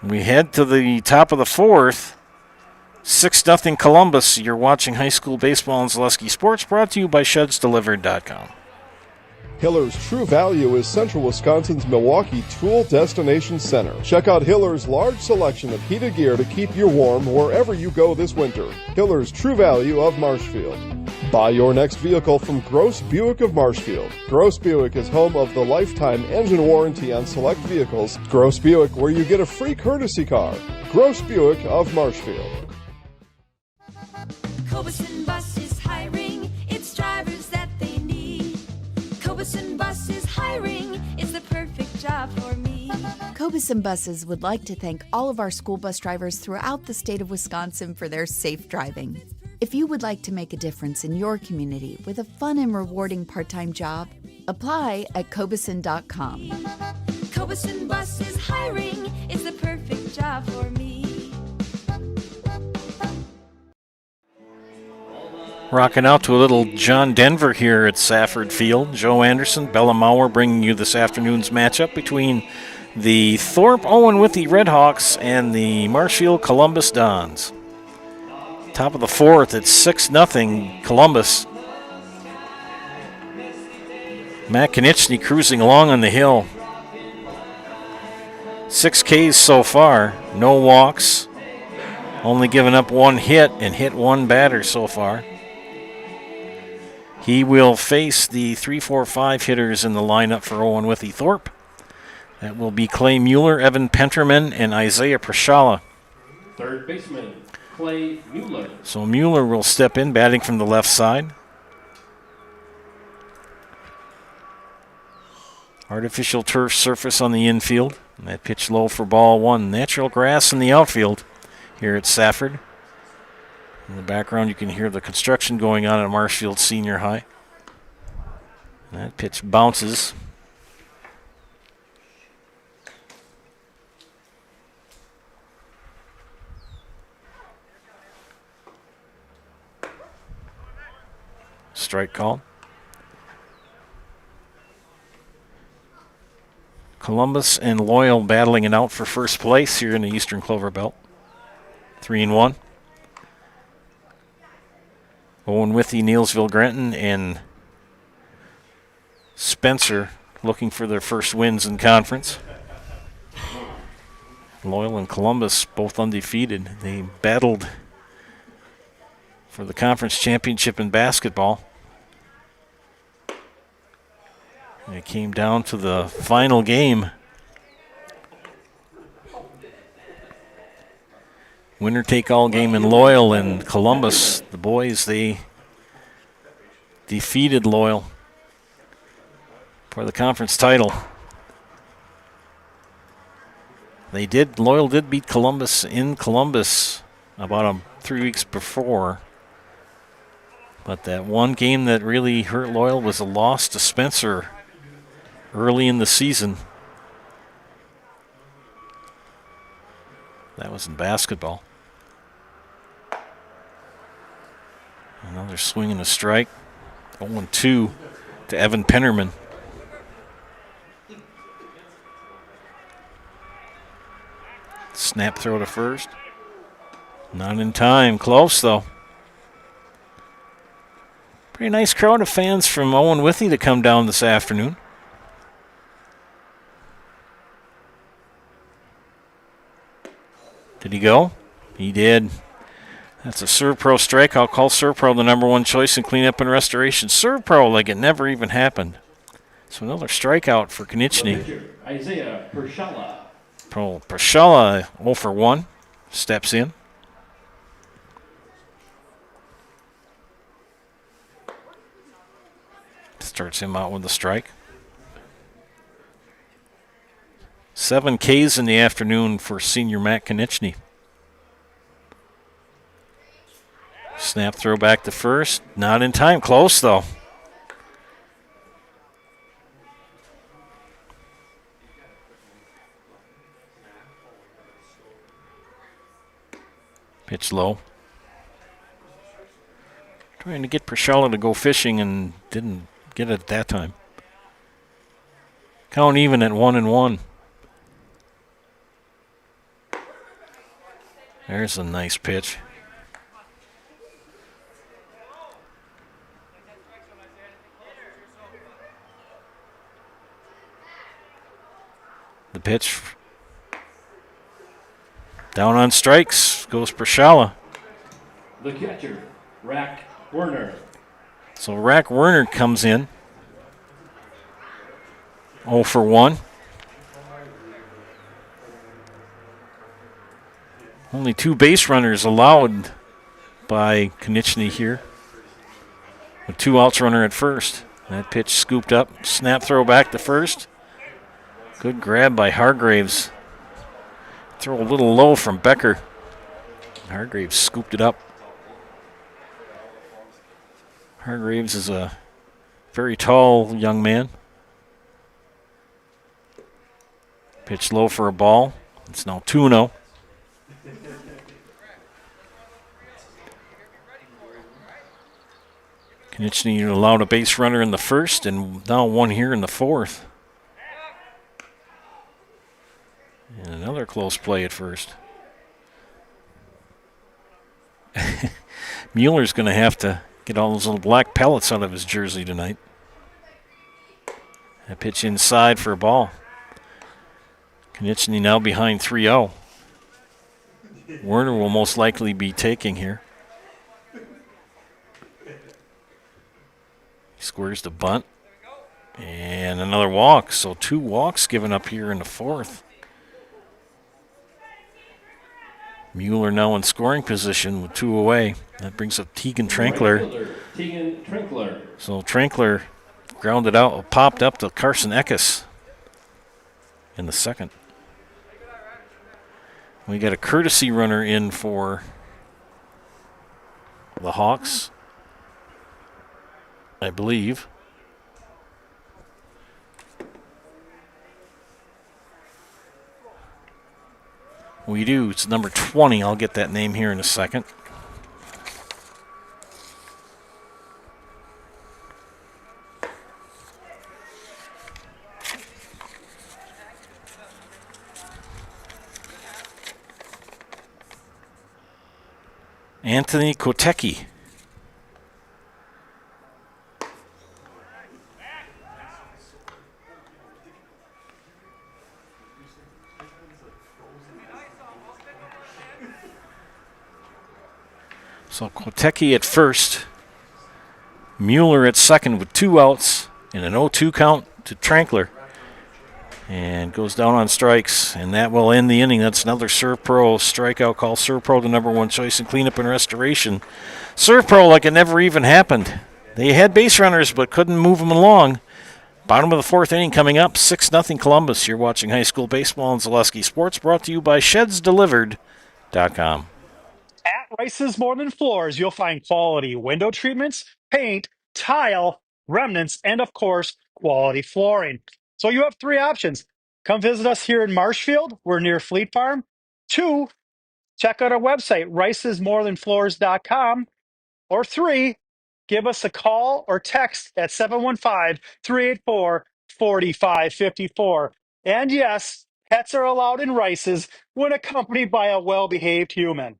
We head to the top of the 4th. 6-0 Columbus. You're watching high school baseball and Zaleski Sports, brought to you by ShedsDelivered.com. Hiller's True Value is Central Wisconsin's Milwaukee Tool Destination Center. Check out Hiller's large selection of heated gear to keep you warm wherever you go this winter. Hiller's True Value of Marshfield. Buy your next vehicle from Gross Buick of Marshfield. Gross Buick is home of the lifetime engine warranty on select vehicles. Gross Buick, where you get a free courtesy car. Gross Buick of Marshfield. Cobeson Bus is hiring. It's drivers that they need. Cobeson Bus is hiring. It's the perfect job for me. Cobeson Buses would like to thank all of our school bus drivers throughout the state of Wisconsin for their safe driving. If you would like to make a difference in your community with a fun and rewarding part-time job, apply at cobeson.com. Cobeson Bus is hiring. It's the perfect job for me. Rocking out to a little John Denver here at Safford Field. Joe Anderson, Bella Mauer bringing you this afternoon's matchup between the Thorp Owen-Withee Redhawks and the Marshfield Columbus Dons. Top of the 4th, it's 6-0 Columbus. Matt Konieczny cruising along on the hill. 6 Ks so far, no walks. Only given up 1 hit and hit 1 batter so far. He will face the 3-4-5 hitters in the lineup for Owen-Withee Thorp. That will be Clay Mueller, Evan Penterman, and Isaiah Prashala. Third baseman, Clay Mueller. So Mueller will step in, batting from the left side. Artificial turf surface on the infield. And that pitch low for ball 1. Natural grass in the outfield here at Safford. In the background, you can hear the construction going on at Marshfield Senior High. And that pitch bounces. Strike called. Columbus and Loyal battling it out for first place here in the Eastern Clover Belt. 3-1. Owen-Withee, Neilsville, Granton, and Spencer looking for their first wins in conference. Loyal and Columbus both undefeated. They battled for the conference championship in basketball. And it came down to the final game. Winner-take-all game in Loyal, and Columbus, the boys, they defeated Loyal for the conference title. Loyal did beat Columbus in Columbus about 3 weeks before. But that one game that really hurt Loyal was a loss to Spencer early in the season. That was in basketball. Another swing and a strike. 0-2 to Evan Pennerman. Snap throw to first. Not in time. Close, though. Pretty nice crowd of fans from Owen-Withee to come down this afternoon. Did he go? He did. That's a ServPro strike. I'll call ServPro the number one choice in cleanup and restoration. ServPro like it never even happened. So another strikeout for Konechny. Isaiah Pershala. Pershala 0 for 1. Steps in. Starts him out with a strike. 7 Ks in the afternoon for senior Matt Konechny. Snap throw back to first. Not in time. Close, though. Pitch low. Trying to get Pershala to go fishing and didn't get it at that time. Count even at 1-1. There's a nice pitch. The pitch down on strikes goes Pershala. The catcher, Rack Werner. So Rack Werner comes in. 0 for 1. Only 2 base runners allowed by Konechny here. With 2 outs, runner at first. That pitch scooped up. Snap throw back to first. Good grab by Hargraves. Throw a little low from Becker. Hargraves scooped it up. Hargraves is a very tall young man. Pitch low for a ball. It's now 2-0. Konechny allowed a base runner in the first and now 1 here in the 4th. And another close play at first. Mueller's going to have to get all those little black pellets out of his jersey tonight. That pitch inside for a ball. Konechny now behind 3-0. Werner will most likely be taking here. He squares the bunt. And another walk. So 2 walks given up here in the 4th. Mueller now in scoring position with 2 away. That brings up Tegan Trankler. So Trankler grounded out, popped up to Carson Eckes in the 2nd. We got a courtesy runner in for the Hawks, I believe. We do. It's number 20. I'll get that name here in a second. Anthony Kotecki. So Kotecki at first, Mueller at second with 2 outs and an 0-2 count to Trankler. And goes down on strikes, and that will end the inning. That's another ServPro strikeout call. ServPro the number one choice in cleanup and restoration. ServPro like it never even happened. They had base runners but couldn't move them along. Bottom of the 4th inning coming up, 6-0 Columbus. You're watching high school baseball on Zaleski Sports, brought to you by ShedsDelivered.com. At Rice's More Than Floors, you'll find quality window treatments, paint, tile, remnants, and of course, quality flooring. So you have 3 options. Come visit us here in Marshfield. We're near Fleet Farm. 2, check out our website, ricesmorethanfloors.com. Or 3, give us a call or text at 715-384-4554. And yes, pets are allowed in Rice's when accompanied by a well-behaved human.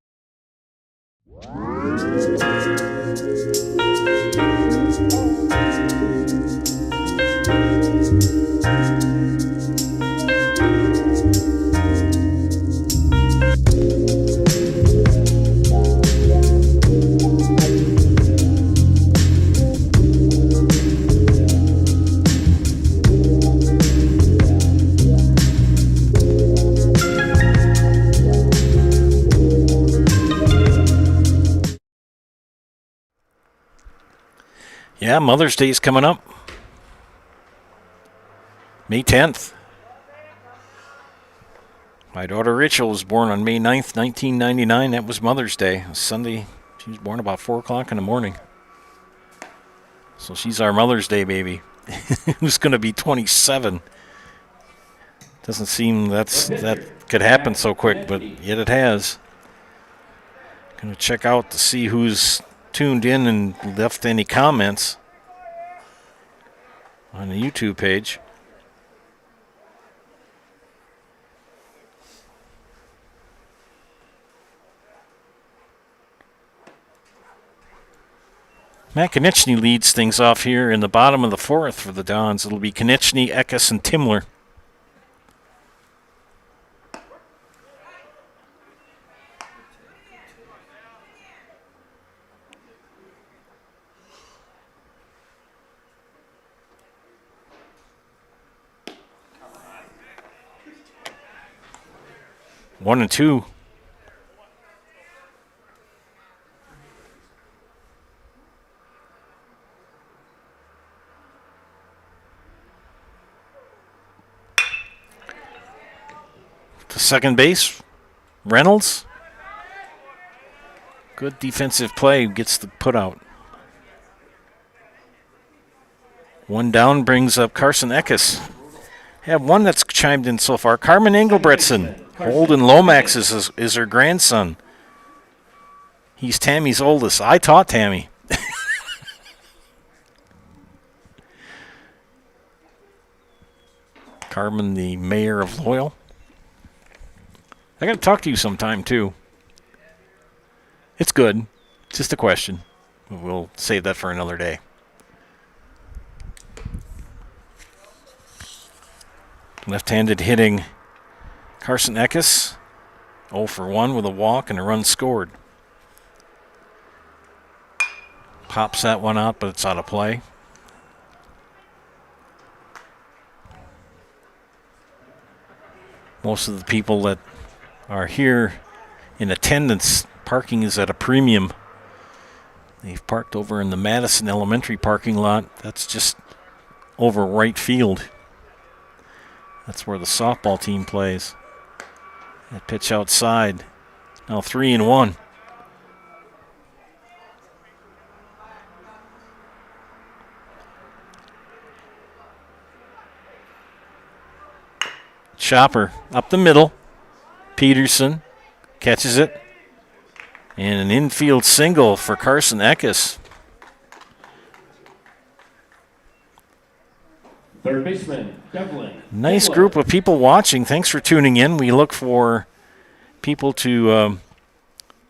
Yeah, Mother's Day is coming up. May 10th. My daughter Rachel was born on May 9th, 1999. That was Mother's Day. Sunday, she was born about 4 o'clock in the morning. So she's our Mother's Day baby. Who's going to be 27. Doesn't seem that could happen so quick, but yet it has. Going to check out to see who's tuned in and left any comments on the YouTube page. Matt Konechny leads things off here in the bottom of the 4th for the Dons. It'll be Konechny, Eckes, and Timler. One and two. To second base, Reynolds. Good defensive play, gets the put out. One down brings up Carson Eckes. Have one that's chimed in so far. Carmen Engelbretson. Holden Lomax is her grandson. He's Tammy's oldest. I taught Tammy. Carmen, the mayor of Loyal. I got to talk to you sometime, too. It's good. It's just a question. We'll save that for another day. Left-handed hitting Carson Eckes. 0 for 1 with a walk and a run scored. Pops that one out, but it's out of play. Most of the people that are here in attendance, parking is at a premium. They've parked over in the Madison Elementary parking lot. That's just over right field. That's where the softball team plays. That pitch outside. Now 3-1. Chopper up the middle. Peterson catches it. And an infield single for Carson Eckes. Third baseman, Devlin. Nice group of people watching. Thanks for tuning in. We look for people to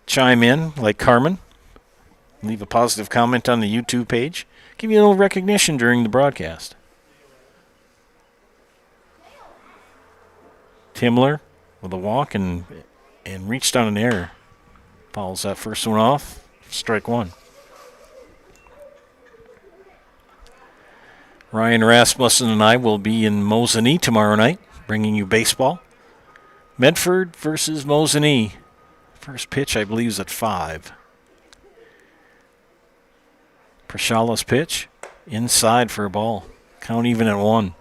chime in, like Carmen. Leave a positive comment on the YouTube page. Give you a little recognition during the broadcast. Timler with a walk and reached on an error. Fouls that first one off. Strike one. Ryan Rasmussen and I will be in Mosinee tomorrow night, bringing you baseball. Medford versus Mosinee. First pitch, I believe, is at 5. Prashala's pitch. Inside for a ball. Count even at 1.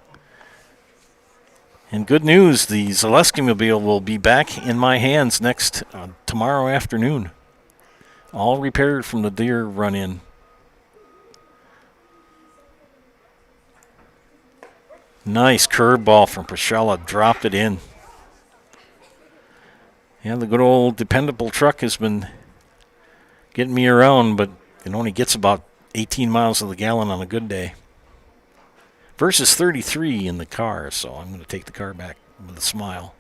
And good news, the Zaleski Mobile will be back in my hands tomorrow afternoon. All repaired from the Deer run-in. Nice curveball from Prashala. Dropped it in. Yeah, the good old dependable truck has been getting me around, but it only gets about 18 miles to the gallon on a good day. Versus 33 in the car, so I'm going to take the car back with a smile.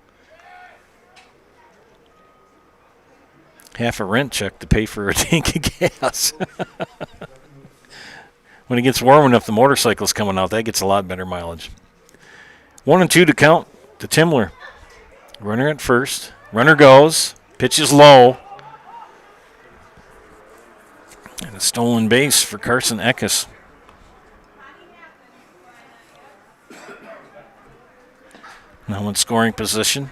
Half a rent check to pay for a tank of gas. When it gets warm enough, the motorcycle's coming out. That gets a lot better mileage. 1 and 2 to count to Timler. Runner at first. Runner goes. Pitch is low. And a stolen base for Carson Eckes. Now in scoring position.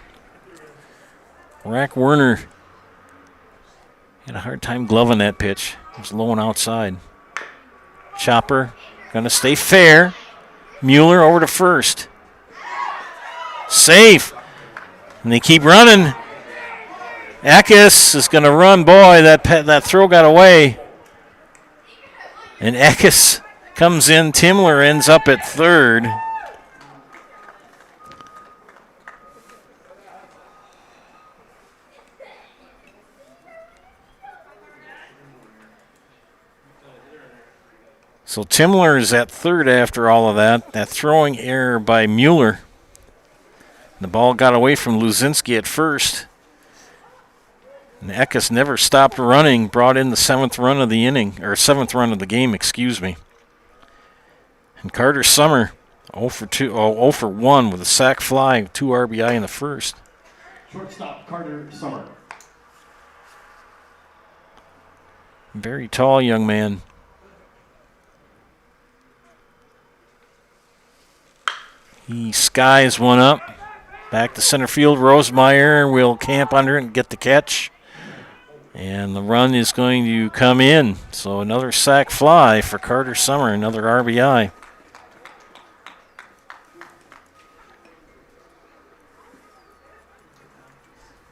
Rack Werner had a hard time gloving that pitch. It was low and outside. Chopper going to stay fair. Mueller over to first. Safe. And they keep running. Eckes is going to run. Boy, that throw got away. And Eckes comes in. Timler ends up at third. So Timler is at third after all of that. That throwing error by Mueller. The ball got away from Luzinski at first. And Eckes never stopped running, brought in the 7th run of the inning, or 7th run of the game, excuse me. And Carter Summer 0 for 1 with a sac fly, 2 RBI in the first. Shortstop Carter Summer. Very tall young man. He skies one up. Back to center field. Rosemeyer will camp under it and get the catch. And the run is going to come in. So another sac fly for Carter Summer, another RBI.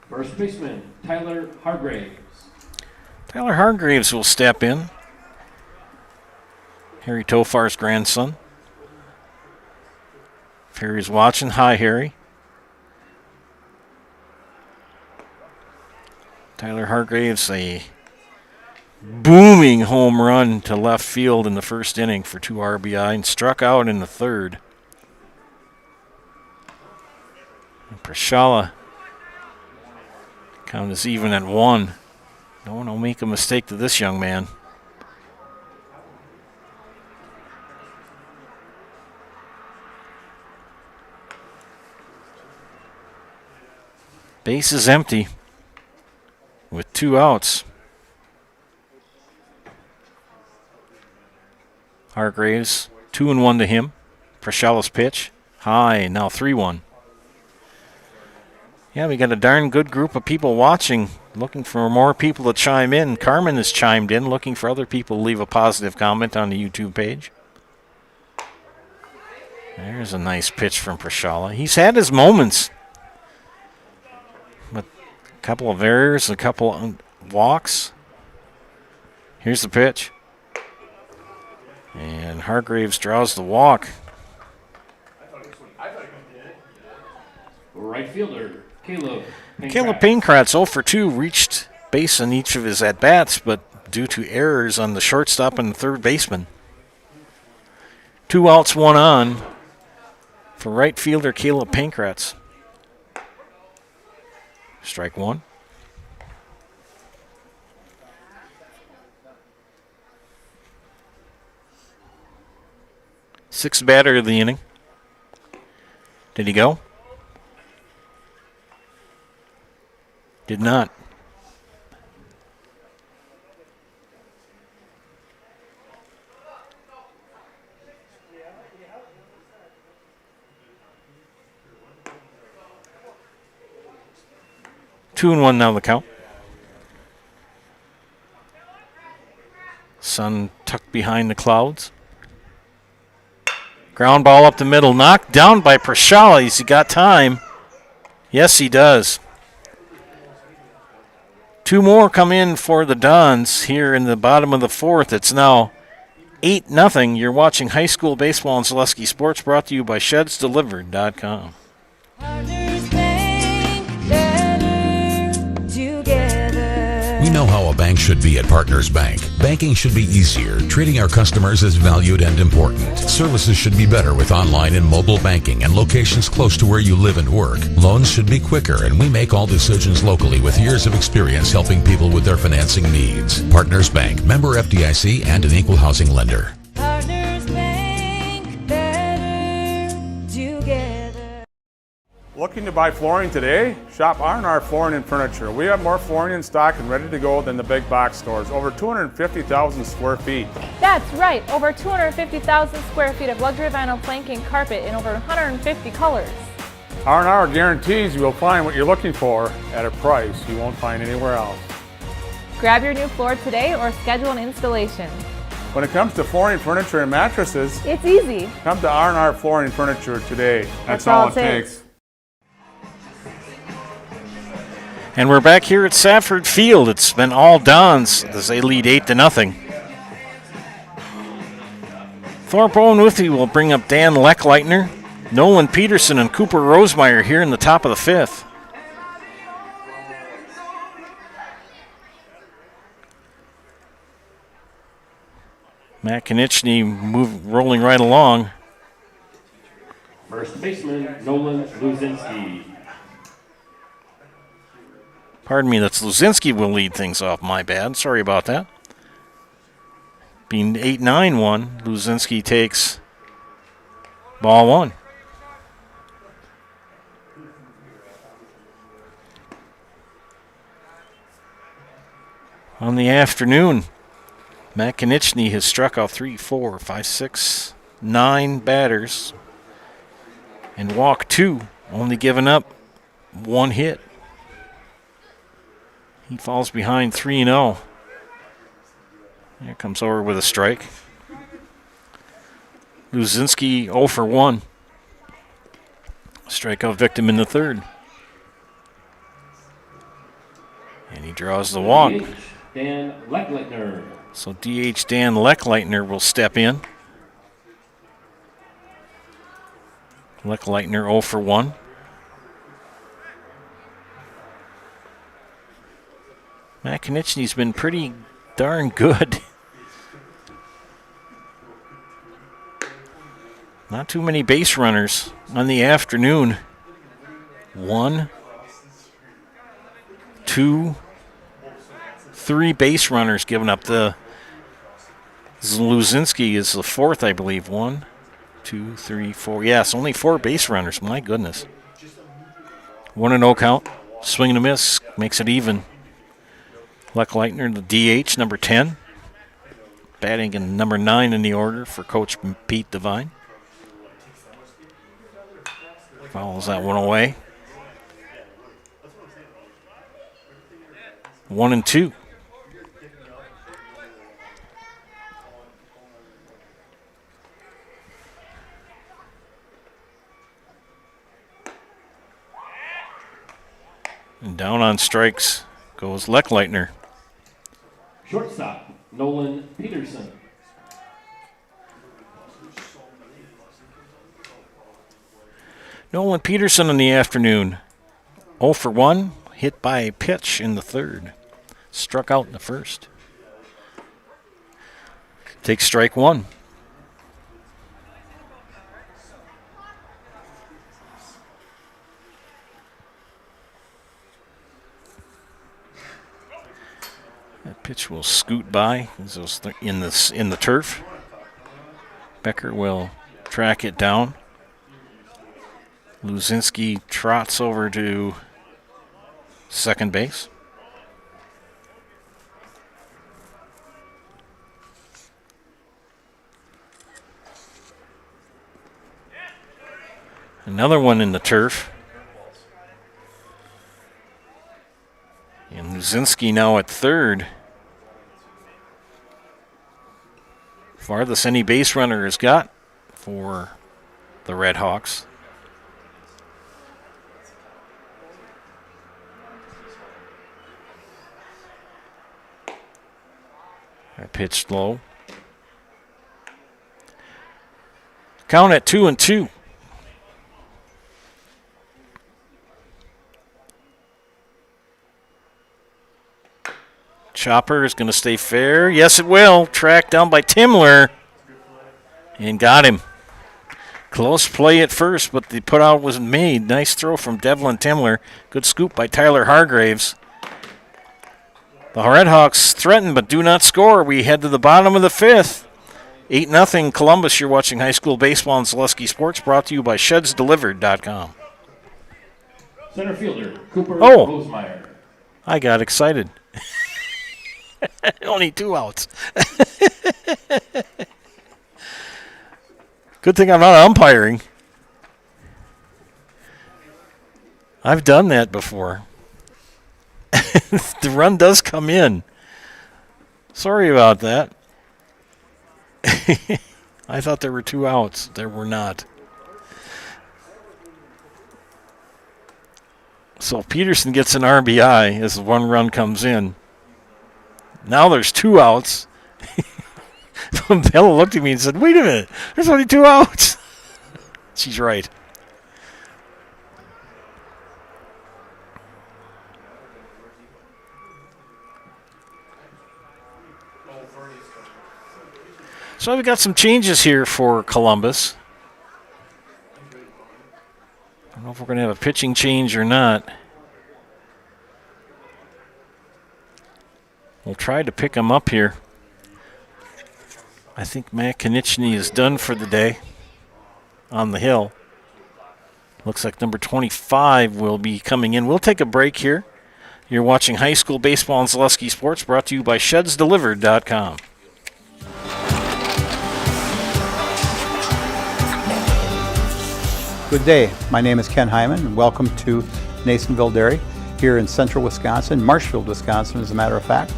First baseman, Tyler Hargraves. Tyler Hargraves will step in. Harry Tofar's grandson. If Harry's watching, hi, Harry. Tyler Hargraves, a booming home run to left field in the first inning for 2 RBI and struck out in the third. And Prashala, count is even at 1. No one will make a mistake to this young man. Base is empty with 2 outs. Hargraves, 2-1 to him. Prashala's pitch, high, now 3-1. Yeah, we got a darn good group of people watching, looking for more people to chime in. Carmen has chimed in, looking for other people to leave a positive comment on the YouTube page. There's a nice pitch from Prashala. He's had his moments. But a couple of errors, a couple of walks. Here's the pitch. And Hargraves draws the walk. Right fielder, Caleb Pankratz 0 for 2, reached base on each of his at-bats, but due to errors on the shortstop and the third baseman. 2 outs, 1 on for right fielder Caleb Pankratz. Strike 1. Sixth batter of the inning. Did he go? Did not. Two and one now the count. Sun tucked behind the clouds. Ground ball up the middle, knocked down by Prashala. Has he got time? Yes, he does. 2 more come in for the Dons here in the bottom of the 4th. It's now 8-0. You're watching high school baseball and Zaleski Sports, brought to you by ShedsDelivered.com. We know how a bank should be at Partners Bank. Banking should be easier. Treating our customers as valued and important. Services should be better with online and mobile banking and locations close to where you live and work. Loans should be quicker, and we make all decisions locally with years of experience helping people with their financing needs. Partners Bank, member FDIC, and an equal housing lender. Looking to buy flooring today? Shop R&R Flooring and Furniture. We have more flooring in stock and ready to go than the big box stores. Over 250,000 square feet. That's right, over 250,000 square feet of luxury vinyl planking carpet in over 150 colors. R&R guarantees you will find what you're looking for at a price you won't find anywhere else. Grab your new floor today or schedule an installation. When it comes to flooring, furniture, and mattresses, it's easy. Come to R&R Flooring and Furniture today. That's all it takes. And we're back here at Safford Field. It's been all Dons as they lead 8-0. Thorp Owen-Withee will bring up Dan Leckleitner, Nolan Peterson, and Cooper Rosemeyer here in the top of the 5th. Matt Konieczny rolling right along. First baseman, Nolan Luzinski. Pardon me, that's Luzinski will lead things off. My bad. Sorry about that. Being 8-9-1, Luzinski takes ball 1. On the afternoon, Matt Konieczny has struck out 3, 4, 5, 6, 9 batters and walked 2, only giving up 1 hit. He falls behind 3-0. Here comes over with a strike. Luzinski 0 for 1. Strikeout victim in the 3rd. And he draws the walk. DH Dan Leckleitner. So DH Dan Leckleitner will step in. Leckleitner 0 for 1. Matt Konieczny's been pretty darn good. Not too many base runners on the afternoon. 1, 2, 3 base runners given up. The Luzinski is the 4th, I believe. 1, 2, 3, 4. Yes, only 4 base runners. My goodness. 1-0 count. Swing and a miss. Makes it even. Leckleitner, the DH, number 10. Batting in number 9 in the order for Coach Pete Devine. Fouls that one away. 1-2. And down on strikes goes Leckleitner. Shortstop, Nolan Peterson. Nolan Peterson in the afternoon. 0 for 1, hit by a pitch in the 3rd. Struck out in the 1st. Takes strike 1. That pitch will scoot by in the turf. Becker will track it down. Luzinski trots over to second base. Another one in the turf. And Luzinski now at 3rd. Farthest any base runner has got for the Red Hawks. I pitched low. Count at 2-2. Chopper is going to stay fair. Yes, it will. Tracked down by Timler. And got him. Close play at first, but the putout wasn't made. Nice throw from Devlin Timler. Good scoop by Tyler Hargraves. The Redhawks threaten but do not score. We head to the bottom of the fifth. 8-0 Columbus. You're watching high school baseball on Zaleski Sports, brought to you by ShedsDelivered.com. Center fielder, Cooper Rosemeyer. I got excited. Only 2 outs. Good thing I'm not umpiring. I've done that before. The run does come in. Sorry about that. I thought there were 2 outs. There were not. So Peterson gets an RBI as the 1 run comes in. Now there's 2 outs. Bella looked at me and said, wait a minute, there's only 2 outs. She's right. So we've got some changes here for Columbus. I don't know if we're going to have a pitching change or not. We'll try to pick him up here. I think Matt Konieczny is done for the day on the hill. Looks like number 25 will be coming in. We'll take a break here. You're watching high school baseball on Zaleski Sports, brought to you by ShedsDelivered.com. Good day. My name is Ken Hyman, and welcome to Nasonville Dairy here in central Wisconsin, Marshfield, Wisconsin, as a matter of fact.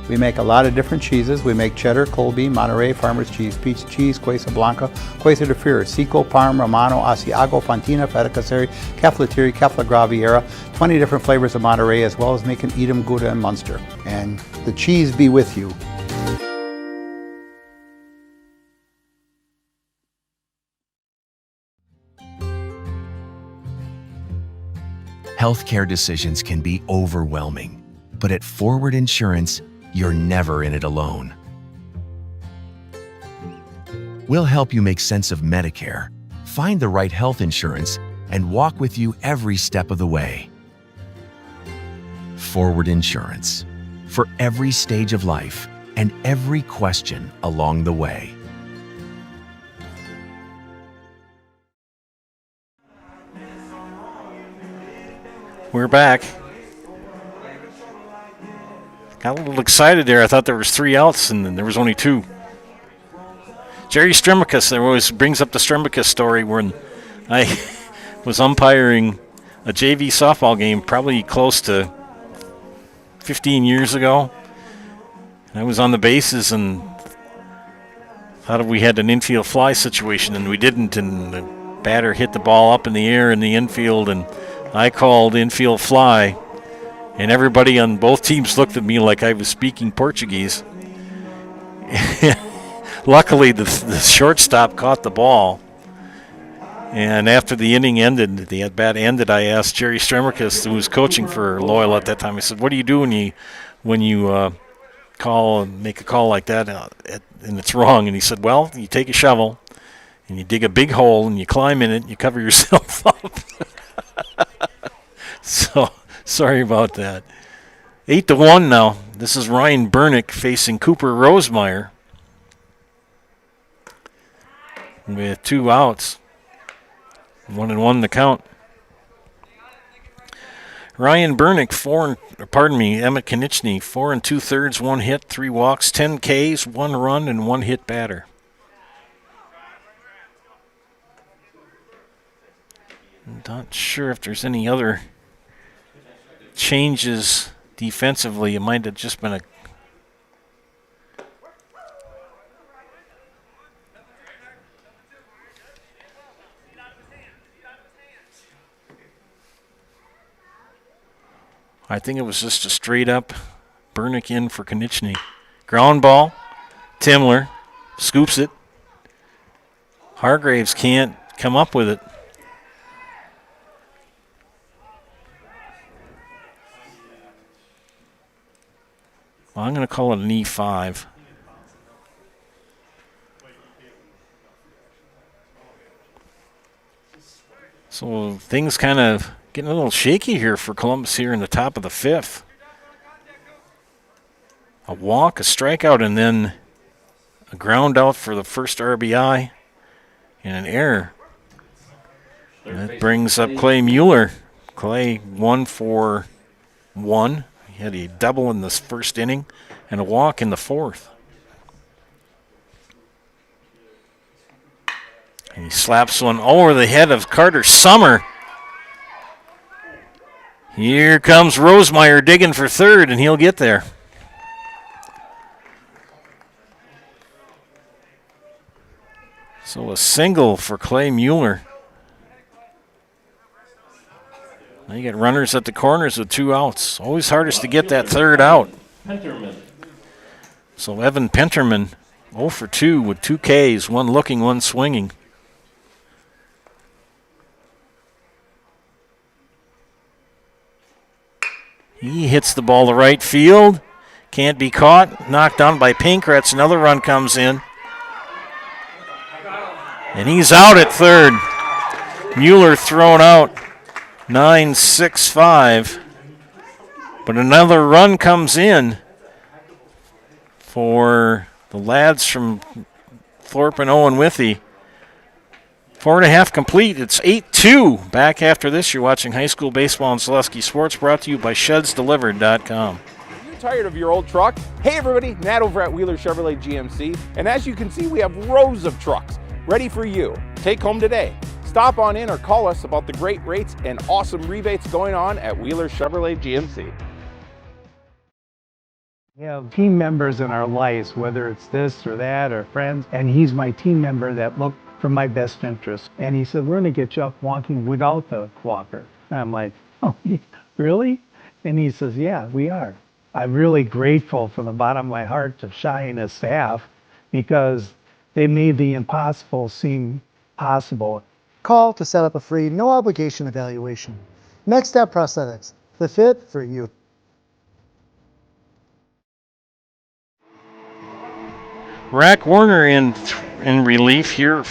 We make a lot of different cheeses. We make cheddar, Colby, Monterey, Farmer's Cheese, Peach Cheese, Quesa Blanca, Quesa de Fury, Seco, Parm, Romano, Asiago, Fontina, Feta Caseri, Caflateri, Cafla Graviera, 20 different flavors of Monterey, as well as making Edam, Gouda, and Munster. And the cheese be with you. Healthcare decisions can be overwhelming, but at Forward Insurance, you're never in it alone. We'll help you make sense of Medicare, find the right health insurance, and walk with you every step of the way. Forward Insurance, for every stage of life and every question along the way. We're back. Got a little excited there. I thought there was 3 outs, and then there was only 2. Jerry Stremicus, there always brings up the Stremicus story when I was umpiring a JV softball game probably close to 15 years ago. And I was on the bases and thought we had an infield fly situation, and we didn't, and the batter hit the ball up in the air in the infield, and I called infield fly, and everybody on both teams looked at me like I was speaking Portuguese. Luckily, the shortstop caught the ball. And after the inning ended, the at-bat ended, I asked Jerry Stremicus, who was coaching for Loyola at that time, I said, what do you do when you call and make a call like that and it's wrong? And he said, well, you take a shovel and you dig a big hole and you climb in it and you cover yourself up. So, sorry about that. 8-1 now. This is Ryan Bernick facing Cooper Rosemeyer with 2 outs. 1-1 the count. Ryan Bernick, Emmett Konieczny, 4 2/3, 1 hit, 3 walks, 10 Ks, 1 run, and 1 hit batter. I'm not sure if there's any other changes defensively. It might have just been I think it was just a straight up Bernick in for Konieczny. Ground ball. Timler scoops it. Hargraves can't come up with it. Well, I'm going to call it an E5. So things kind of getting a little shaky here for Columbus here in the top of the 5th. A walk, a strikeout, and then a ground out for the first RBI and an error. And that brings up Clay Mueller. Clay 1 for 1. He had a double in this first inning and a walk in the 4th. And he slaps one over the head of Carter Summer. Here comes Rosemeyer digging for third, and he'll get there. So a single for Clay Mueller. Now you get runners at the corners with 2 outs. Always hardest to get that third out. So Evan Penterman 0 for 2 with 2 Ks, 1 looking, 1 swinging. He hits the ball to right field. Can't be caught. Knocked down by Pinkratz. Another run comes in. And he's out at third. Mueller thrown out. 9-6-5. But another run comes in for the lads from Thorp and Owen-Withee. 4.5 complete. It's 8-2. Back after this, you're watching high school baseball and Selesky Sports, brought to you by ShedsDelivered.com. You tired of your old truck? Hey everybody, Matt over at Wheeler Chevrolet GMC. And as you can see, we have rows of trucks ready for you. Take home today. Stop on in or call us about the great rates and awesome rebates going on at Wheeler Chevrolet GMC. We have team members in our lives, whether it's this or that or friends, and he's my team member that looked for my best interest. And he said, we're going to get you up walking without the walker. And I'm like, oh, really? And he says, yeah, we are. I'm really grateful from the bottom of my heart to Shai and his staff because they made the impossible seem possible. Call to set up a free, no obligation evaluation. Next Step Prosthetics, the fit for you. Rack Warner in relief here.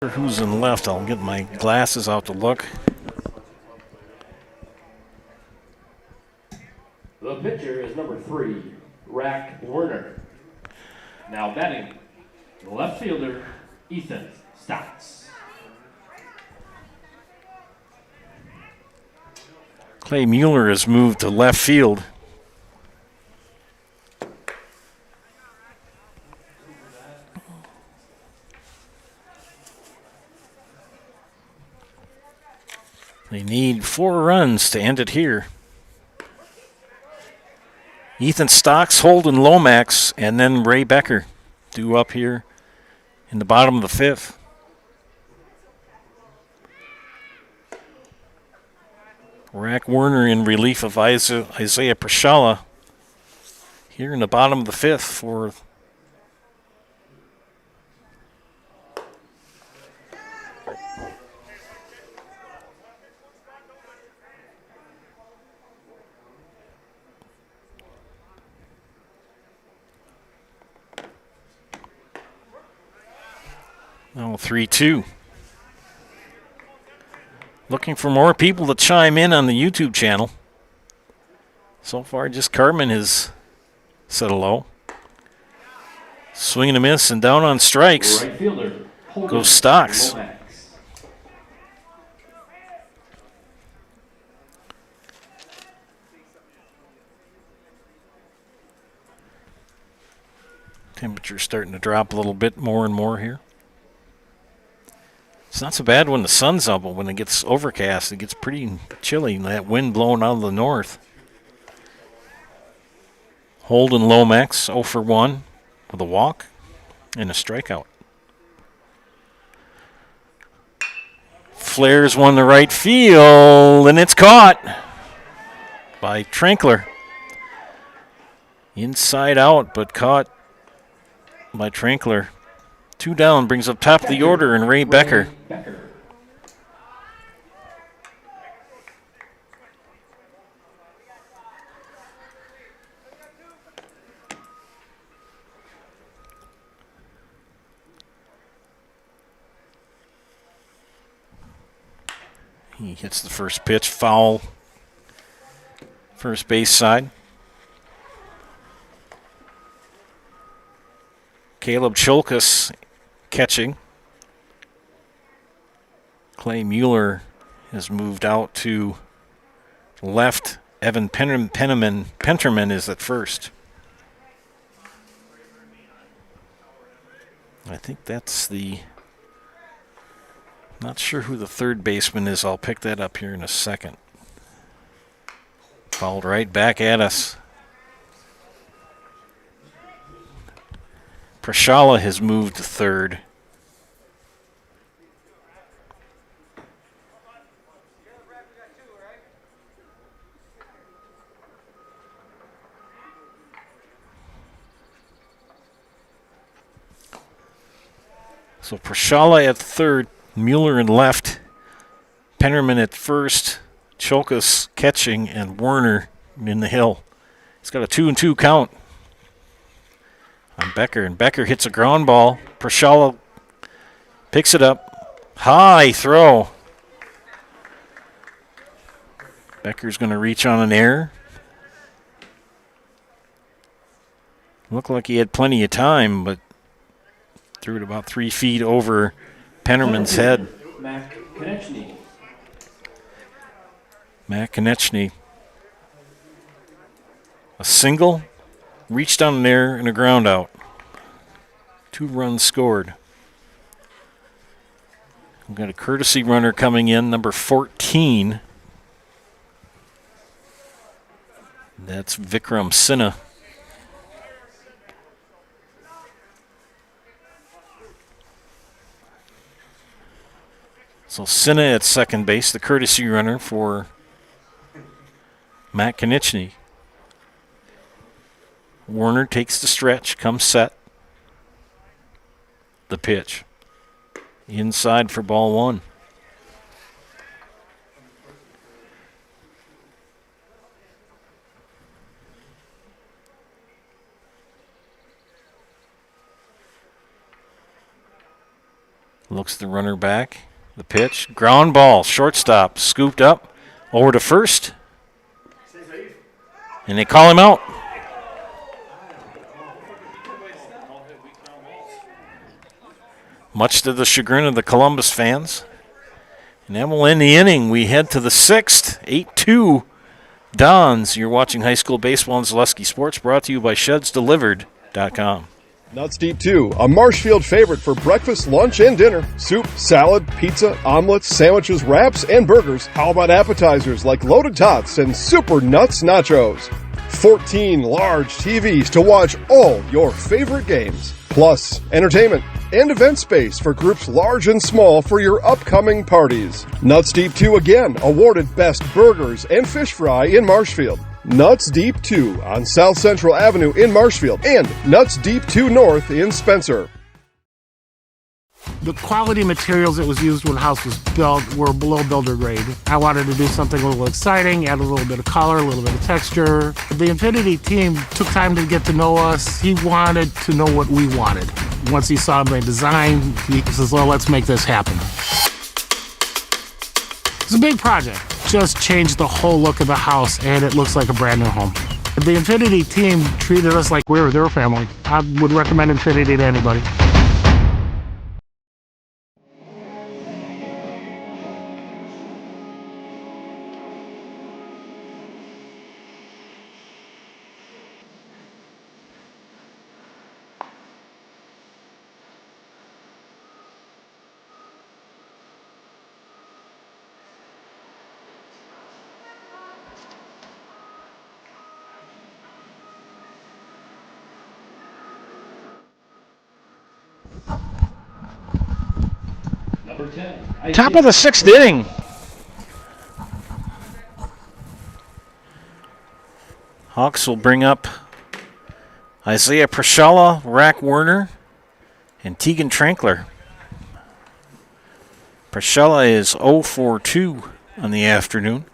Who's in left? I'll get my glasses out to look. The pitcher is number 3, Rack Werner. Now batting, the left fielder, Ethan Stotts. Clay Mueller has moved to left field. They need 4 runs to end it here. Ethan Stocks, Holden Lomax, and then Ray Becker due up here in the bottom of the 5th. Rack Werner in relief of Isaiah Prashala. here in the bottom of the fifth for now 3-2. Looking for more people to chime in on the YouTube channel. So far, just Carmen has said hello. Swing and a miss and down on strikes. Right fielder, Goes Stocks. Temperature's starting to drop a little bit more and more here. It's not so bad when the sun's up, but when it gets overcast, it gets pretty chilly. That wind blowing out of the north. Holden Lomax 0 for 1 with a walk and a strikeout. Flares one to right field, and it's caught by Trinkler. Inside out, but caught by Trinkler. 2 down, brings up top of the order, and Ray Becker. He hits the first pitch, foul, first base side. Caleb Cholkus catching. Clay Mueller has moved out to left. Evan Penterman is at first. I think that's the... Not sure who the third baseman is. I'll pick that up here in a second. Fouled right back at us. Prashala has moved to third. So Prashala at third, Mueller in left, Pennerman at first, Cholkus catching, and Werner in the hill. He's got a 2-2 count on Becker, and Becker hits a ground ball. Prashala picks it up. High throw. Becker's going to reach on an error. Looked like he had plenty of time, but threw it about 3 feet over Pennerman's head. Matt Konechny. Matt Konechny. A single, reached on an error, and a ground out. 2 runs scored. We've got a courtesy runner coming in, number 14. That's Vikram Sinha. So Sinha at second base, the courtesy runner for Matt Konechny. Werner takes the stretch, comes set. The pitch. Inside for ball 1. Looks the runner back. The pitch. Ground ball. Shortstop. Scooped up. Over to first. And they call him out. Much to the chagrin of the Columbus fans. And that will end the inning. We head to the 6th. 8-2 Dons. You're watching high school baseball and Zaleski Sports, brought to you by ShedsDelivered.com. Nuts Deep 2, a Marshfield favorite for breakfast, lunch, and dinner. Soup, salad, pizza, omelets, sandwiches, wraps, and burgers. How about appetizers like loaded tots and super nuts nachos? 14 large TVs to watch all your favorite games. Plus, entertainment and event space for groups large and small for your upcoming parties. Nuts Deep 2 again awarded Best Burgers and Fish Fry in Marshfield. Nuts Deep 2 on South Central Avenue in Marshfield and Nuts Deep 2 North in Spencer. The quality materials that was used when the house was built were below builder grade. I wanted to do something a little exciting, add a little bit of color, a little bit of texture. The Infinity team took time to get to know us. He wanted to know what we wanted. Once he saw my design, he says, well, let's make this happen. It's a big project. Just changed the whole look of the house, and it looks like a brand new home. The Infinity team treated us like we were their family. I would recommend Infinity to anybody. Number 10. Top of the 6th inning. Hawks will bring up Isaiah Prashella, Rack Werner, and Tegan Trankler. Prashella is 0 for 2 on the afternoon.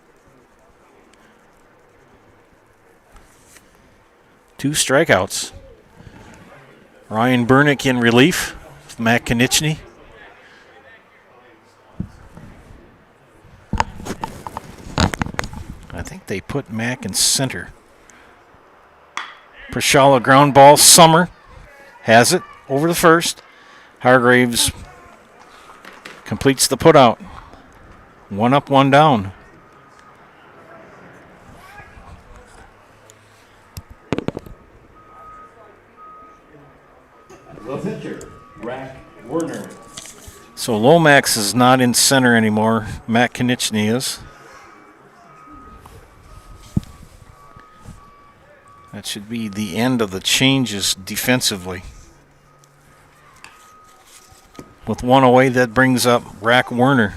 2 strikeouts. Ryan Burnick in relief. Matt Konieczny. I think they put Mac in center. Prashalla ground ball. Summer has it over the first. Hargraves completes the putout. 1 up, 1 down. The pitcher, Rack Werner. So Lomax is not in center anymore. Matt Konieczny is. That should be the end of the changes defensively. With 1 away, that brings up Rack Werner.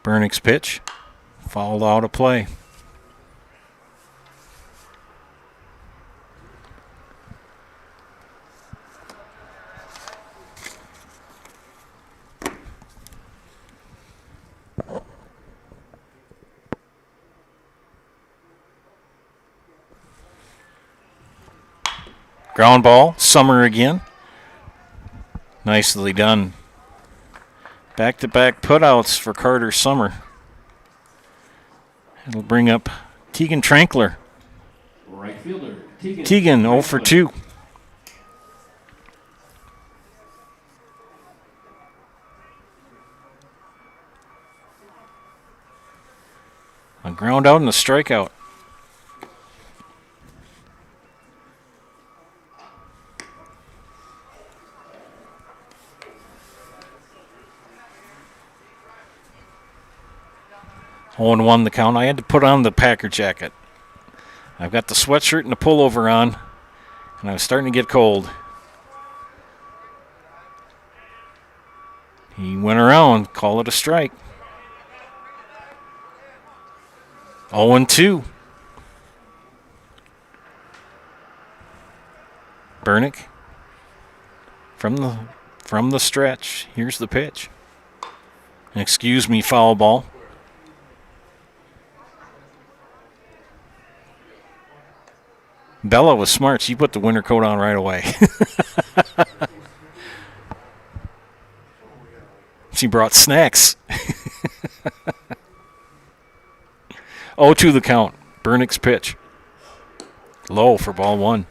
Burnick's pitch, fouled out of play. Ground ball, Summer again. Nicely done. Back-to-back putouts for Carter Summer. It'll bring up Tegan Trankler. Right fielder, Tegan 0 for 2. A ground out and a strikeout. Owen won the count. I had to put on the Packer jacket. I've got the sweatshirt and the pullover on, and I was starting to get cold. He went around, call it a strike. 0-2. Burnick from the stretch. Here's the pitch. Excuse me, foul ball. Bella was smart. She put the winter coat on right away. She brought snacks. 0-2 the count. Burnick's pitch. Low for ball 1.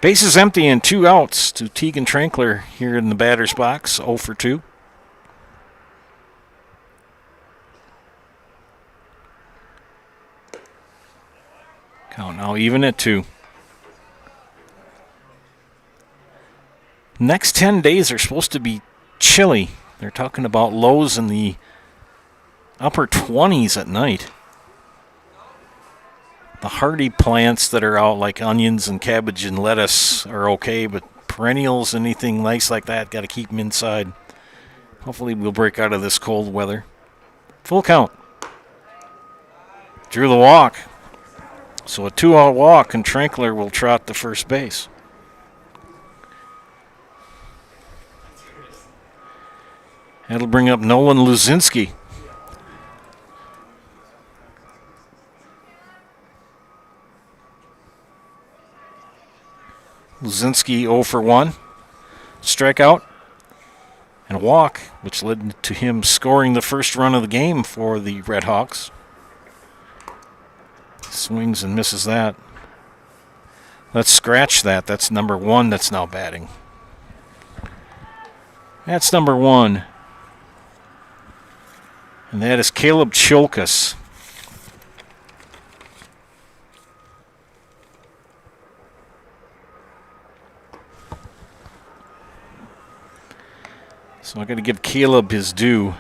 Bases empty and 2 outs to Tegan Trankler here in the batter's box. 0 for 2. Count now even at 2. Next 10 days are supposed to be chilly. They're talking about lows in the upper 20s at night. The hardy plants that are out like onions and cabbage and lettuce are okay, but perennials, anything nice like that, got to keep them inside. Hopefully we'll break out of this cold weather. Full count. Drew the walk. So a 2-out walk, and Trankler will trot to first base. That'll bring up Nolan Luzinski. Luzinski 0 for 1. Strikeout and a walk, which led to him scoring the first run of the game for the Red Hawks. Swings and misses that. Let's scratch that. That's number 1 that's now batting. That's number 1. And that is Caleb Chilkus. So I got to give Caleb his due.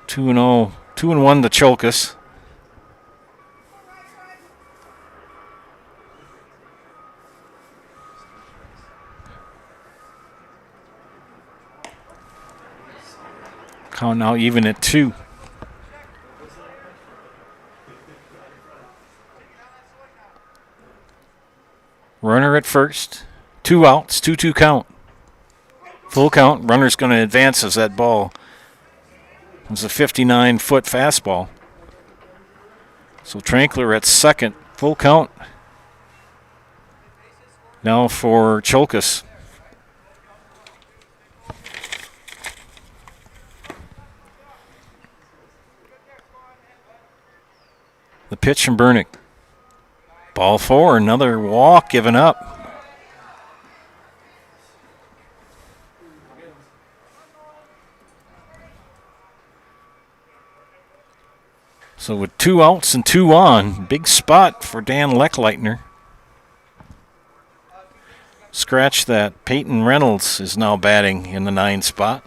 Two and 1 to Chilkus. Count now even at 2. Runner at first. 2 outs, 2-2 count. Full count. Runner's going to advance as that ball. It's a 59-foot fastball. So Trankler at second. Full count. Now for Chilkus. The pitch from Bernick. Ball 4, another walk given up. So with 2 outs and 2 on, big spot for Dan Leckleitner. Scratch that. Peyton Reynolds is now batting in the 9 spot.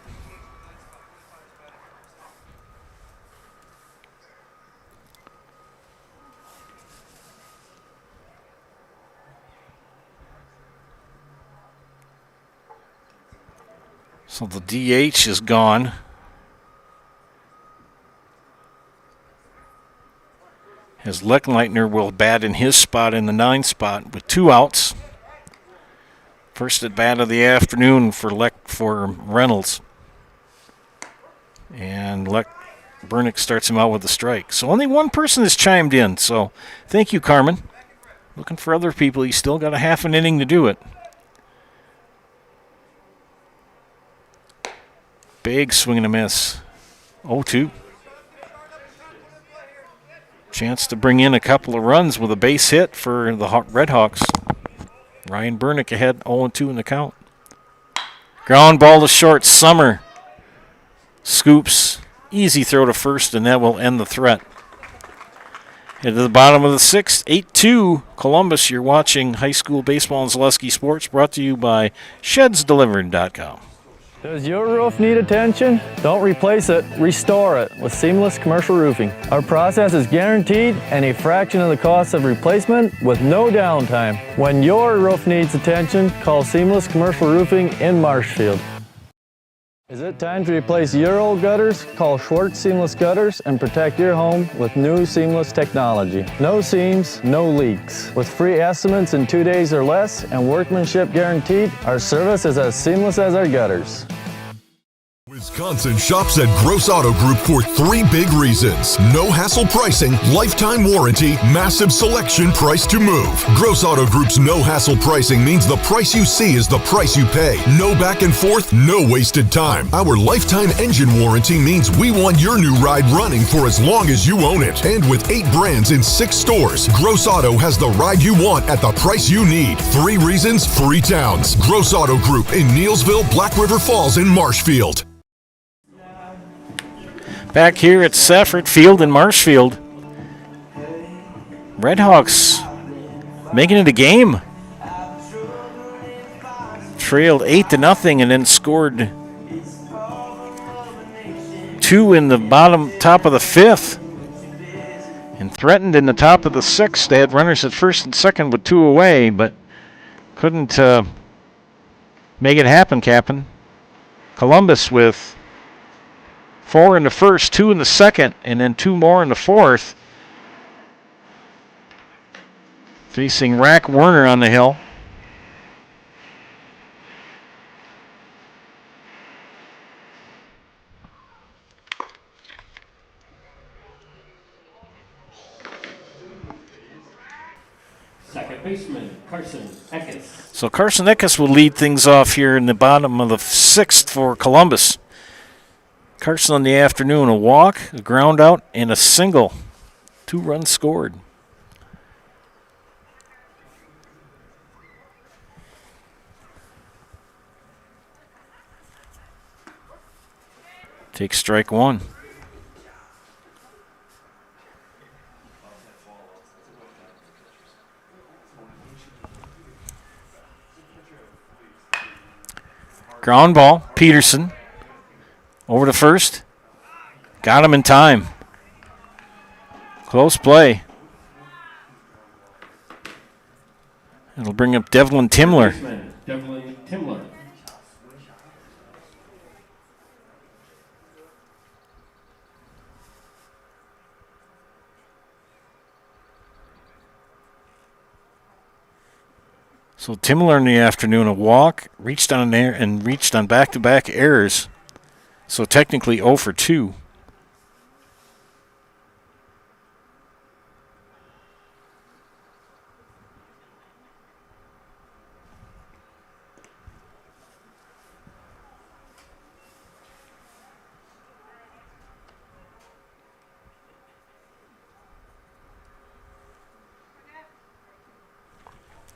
So the DH is gone. As Leckleitner will bat in his spot in the 9 spot with 2 outs. First at bat of the afternoon for Reynolds. And Bernick starts him out with a strike. So only one person has chimed in. So thank you, Carmen. Looking for other people. He's still got a half an inning to do it. Big swing and a miss. 0-2. Chance to bring in a couple of runs with a base hit for the Red Hawks. Ryan Bernick ahead, 0-2 in the count. Ground ball to short. Summer scoops. Easy throw to first, and that will end the threat. At the bottom of the 6th, 8-2 Columbus. You're watching High School Baseball and Zaleski Sports, brought to you by ShedsDelivered.com. Does your roof need attention? Don't replace it, restore it with Seamless Commercial Roofing. Our process is guaranteed and a fraction of the cost of replacement with no downtime. When your roof needs attention, call Seamless Commercial Roofing in Marshfield. Is it time to replace your old gutters? Call Schwartz Seamless Gutters and protect your home with new seamless technology. No seams, no leaks. With free estimates in 2 days or less and workmanship guaranteed, our service is as seamless as our gutters. Wisconsin shops at Gross Auto Group for 3 big reasons. No hassle pricing, lifetime warranty, massive selection, price to move. Gross Auto Group's no hassle pricing means the price you see is the price you pay. No back and forth, no wasted time. Our lifetime engine warranty means we want your new ride running for as long as you own it. And with 8 brands in 6 stores, Gross Auto has the ride you want at the price you need. 3 reasons, 3 towns. Gross Auto Group in Neelsville, Black River Falls, and Marshfield. Back here at Safford Field in Marshfield. Red Hawks making it a game. Trailed 8-0 and then scored 2 in the top of the 5th. And threatened in the top of the 6th. They had runners at first and second with 2 away, but couldn't make it happen, Captain. Columbus with 4 in the first, 2 in the second, and then 2 more in the 4th. Facing Rack Werner on the hill. Second baseman, Carson Eckes. So Carson Eckes will lead things off here in the bottom of the 6th for Columbus. Carson on the afternoon, a walk, a ground out, and a single. 2 runs scored. Take strike 1. Ground ball, Peterson over to first. Got him in time. Close play. It'll bring up Devlin Timler. Devlin Timler. So Timler in the afternoon, a walk, reached on there and reached on back-to-back errors. So technically 0 for 2.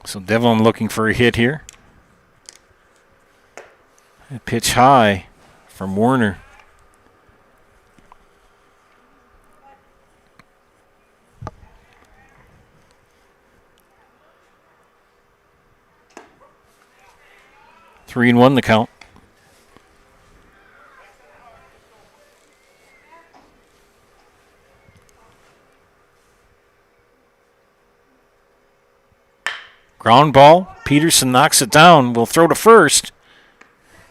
So Devlin looking for a hit here. A pitch high from Werner. Three and 1 the count. Ground ball. Peterson knocks it down. Will throw to first.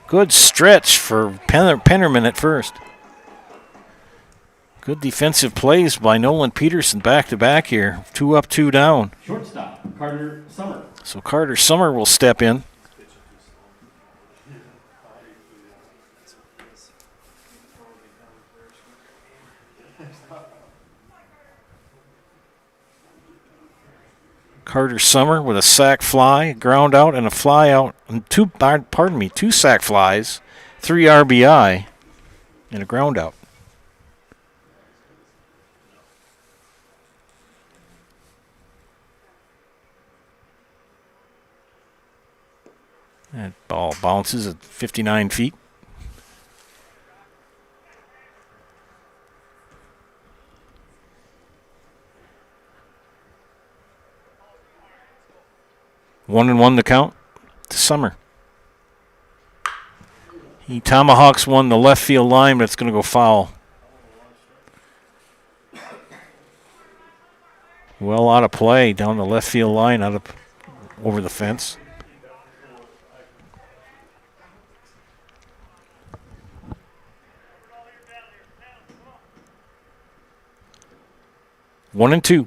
Good stretch for Pennerman at first. Good defensive plays by Nolan Peterson back-to-back here. 2 up, 2 down. Shortstop, Carter Summer. So Carter Summer will step in. Carter Summer with a sac fly, ground out, and a fly out, and two sac flies, 3 RBI, and a ground out. That ball bounces at 59 feet. One and 1 to count to Summer. He tomahawks one the left field line, but it's going to go foul. Well out of play down the left field line, over the fence. One and 2.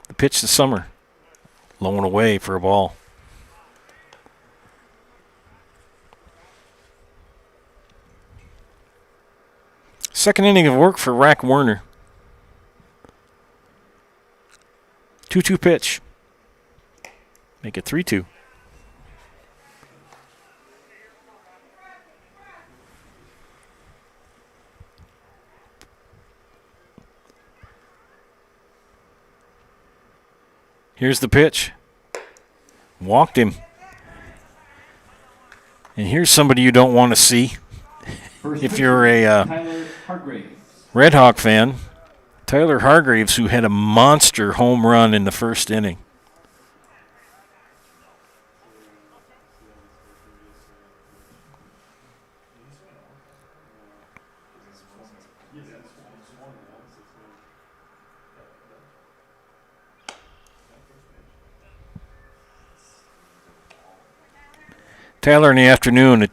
The pitch to Summer. Low and away for a ball. Second inning of work for Rack Werner. 2-2 pitch. Make it 3-2. Here's the pitch. Walked him. And here's somebody you don't want to see. If you're a Red Hawk fan, Tyler Hargraves, who had a monster home run in the first inning. Tyler in the afternoon, a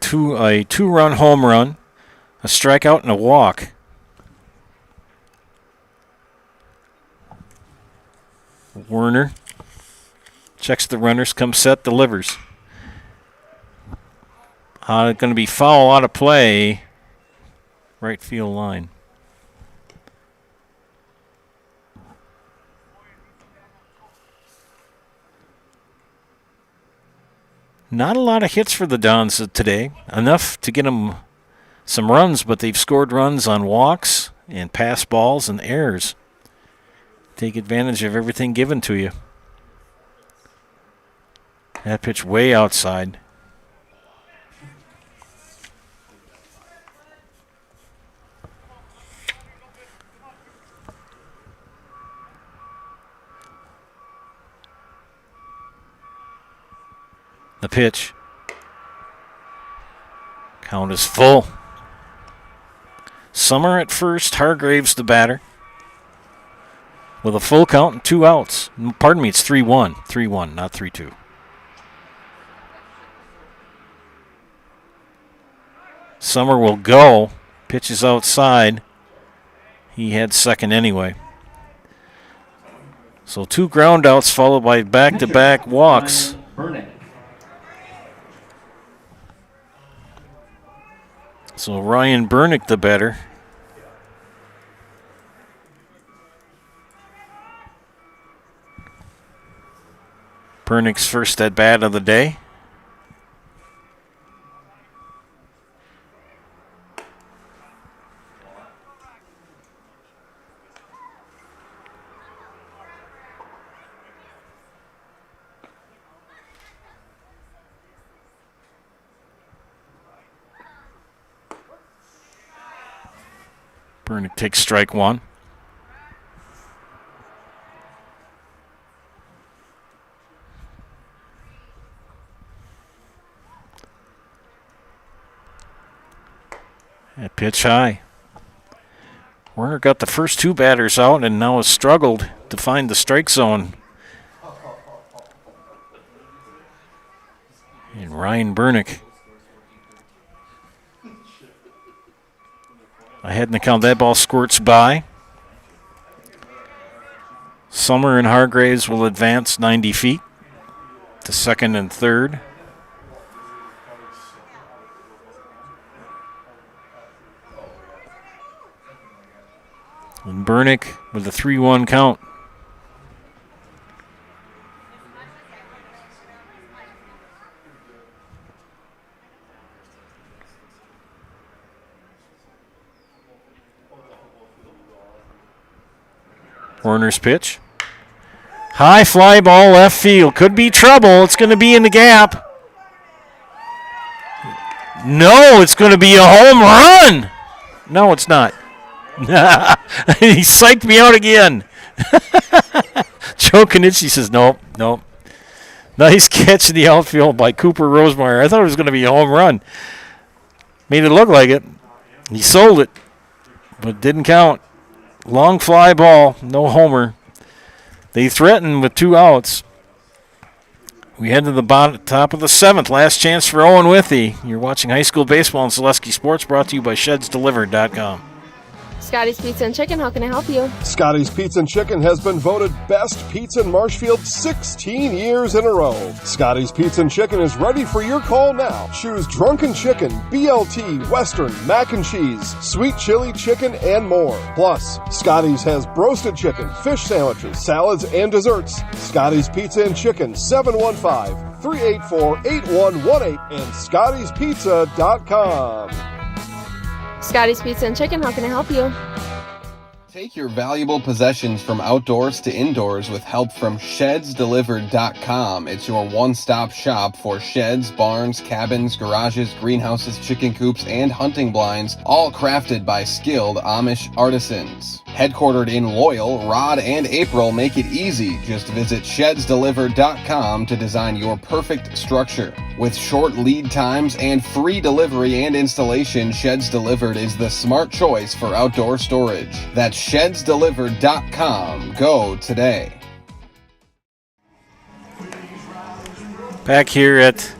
two-run home run, a strikeout, and a walk. Werner checks the runners, comes set, delivers. Going to be foul out of play, right field line. Not a lot of hits for the Dons today. Enough to get them some runs, but they've scored runs on walks and pass balls and errors. Take advantage of everything given to you. That pitch way outside. The pitch. Count is full. Summer at first, Hargraves the batter. With a full count and 2 outs. Pardon me, it's 3-1. 3-1, not 3-2. Summer will go. Pitches outside. He had second anyway. So 2 ground outs followed by back-to-back walks. So Ryan Bernick the batter. Bernick's first at bat of the day. Bernick takes strike 1. That pitch high. Werner got the first 2 batters out and now has struggled to find the strike zone. And Ryan Bernick ahead in the count. That ball squirts by. Summer and Hargraves will advance 90 feet to second and third. And Bernick with a 3-1 count. Werner's pitch. High fly ball left field. Could be trouble. It's going to be in the gap. No, it's going to be a home run. No, it's not. He psyched me out again. Joe Konichi says, nope. Nice catch in the outfield by Cooper Rosemeyer. I thought it was going to be a home run. Made it look like it. He sold it, but didn't count. Long fly ball, no homer. They threaten with 2 outs. We head to the top of the 7th. Last chance for Owen-Withee. You're watching high school baseball on Zaleski Sports, brought to you by ShedsDelivered.com. Scotty's Pizza and Chicken, how can I help you? Scotty's Pizza and Chicken has been voted best pizza in Marshfield 16 years in a row. Scotty's Pizza and Chicken is ready for your call now. Choose drunken chicken, BLT, Western, mac and cheese, sweet chili chicken, and more. Plus, Scotty's has broasted chicken, fish sandwiches, salads, and desserts. Scotty's Pizza and Chicken, 715-384-8118 and Scotty'sPizza.com. Scotty's Pizza and Chicken, how can I help you? Take your valuable possessions from outdoors to indoors with help from ShedsDelivered.com. It's your one-stop shop for sheds, barns, cabins, garages, greenhouses, chicken coops, and hunting blinds, all crafted by skilled Amish artisans. Headquartered in Loyal, Rod and April make it easy. Just visit ShedsDelivered.com to design your perfect structure. With short lead times and free delivery and installation, Sheds Delivered is the smart choice for outdoor storage. That's ShedsDelivered.com. Go today. Back here at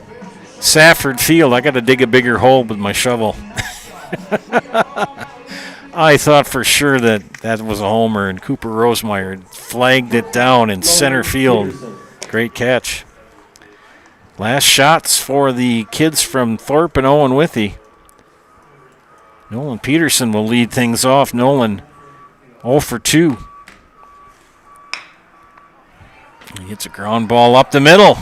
Safford Field. I got to dig a bigger hole with my shovel. I thought for sure that was a homer, and Cooper Rosemeyer flagged it down in center field. Great catch. Last shots for the kids from Thorp and Owen-Withee. Nolan Peterson will lead things off. Nolan 0 for 2. He hits a ground ball up the middle.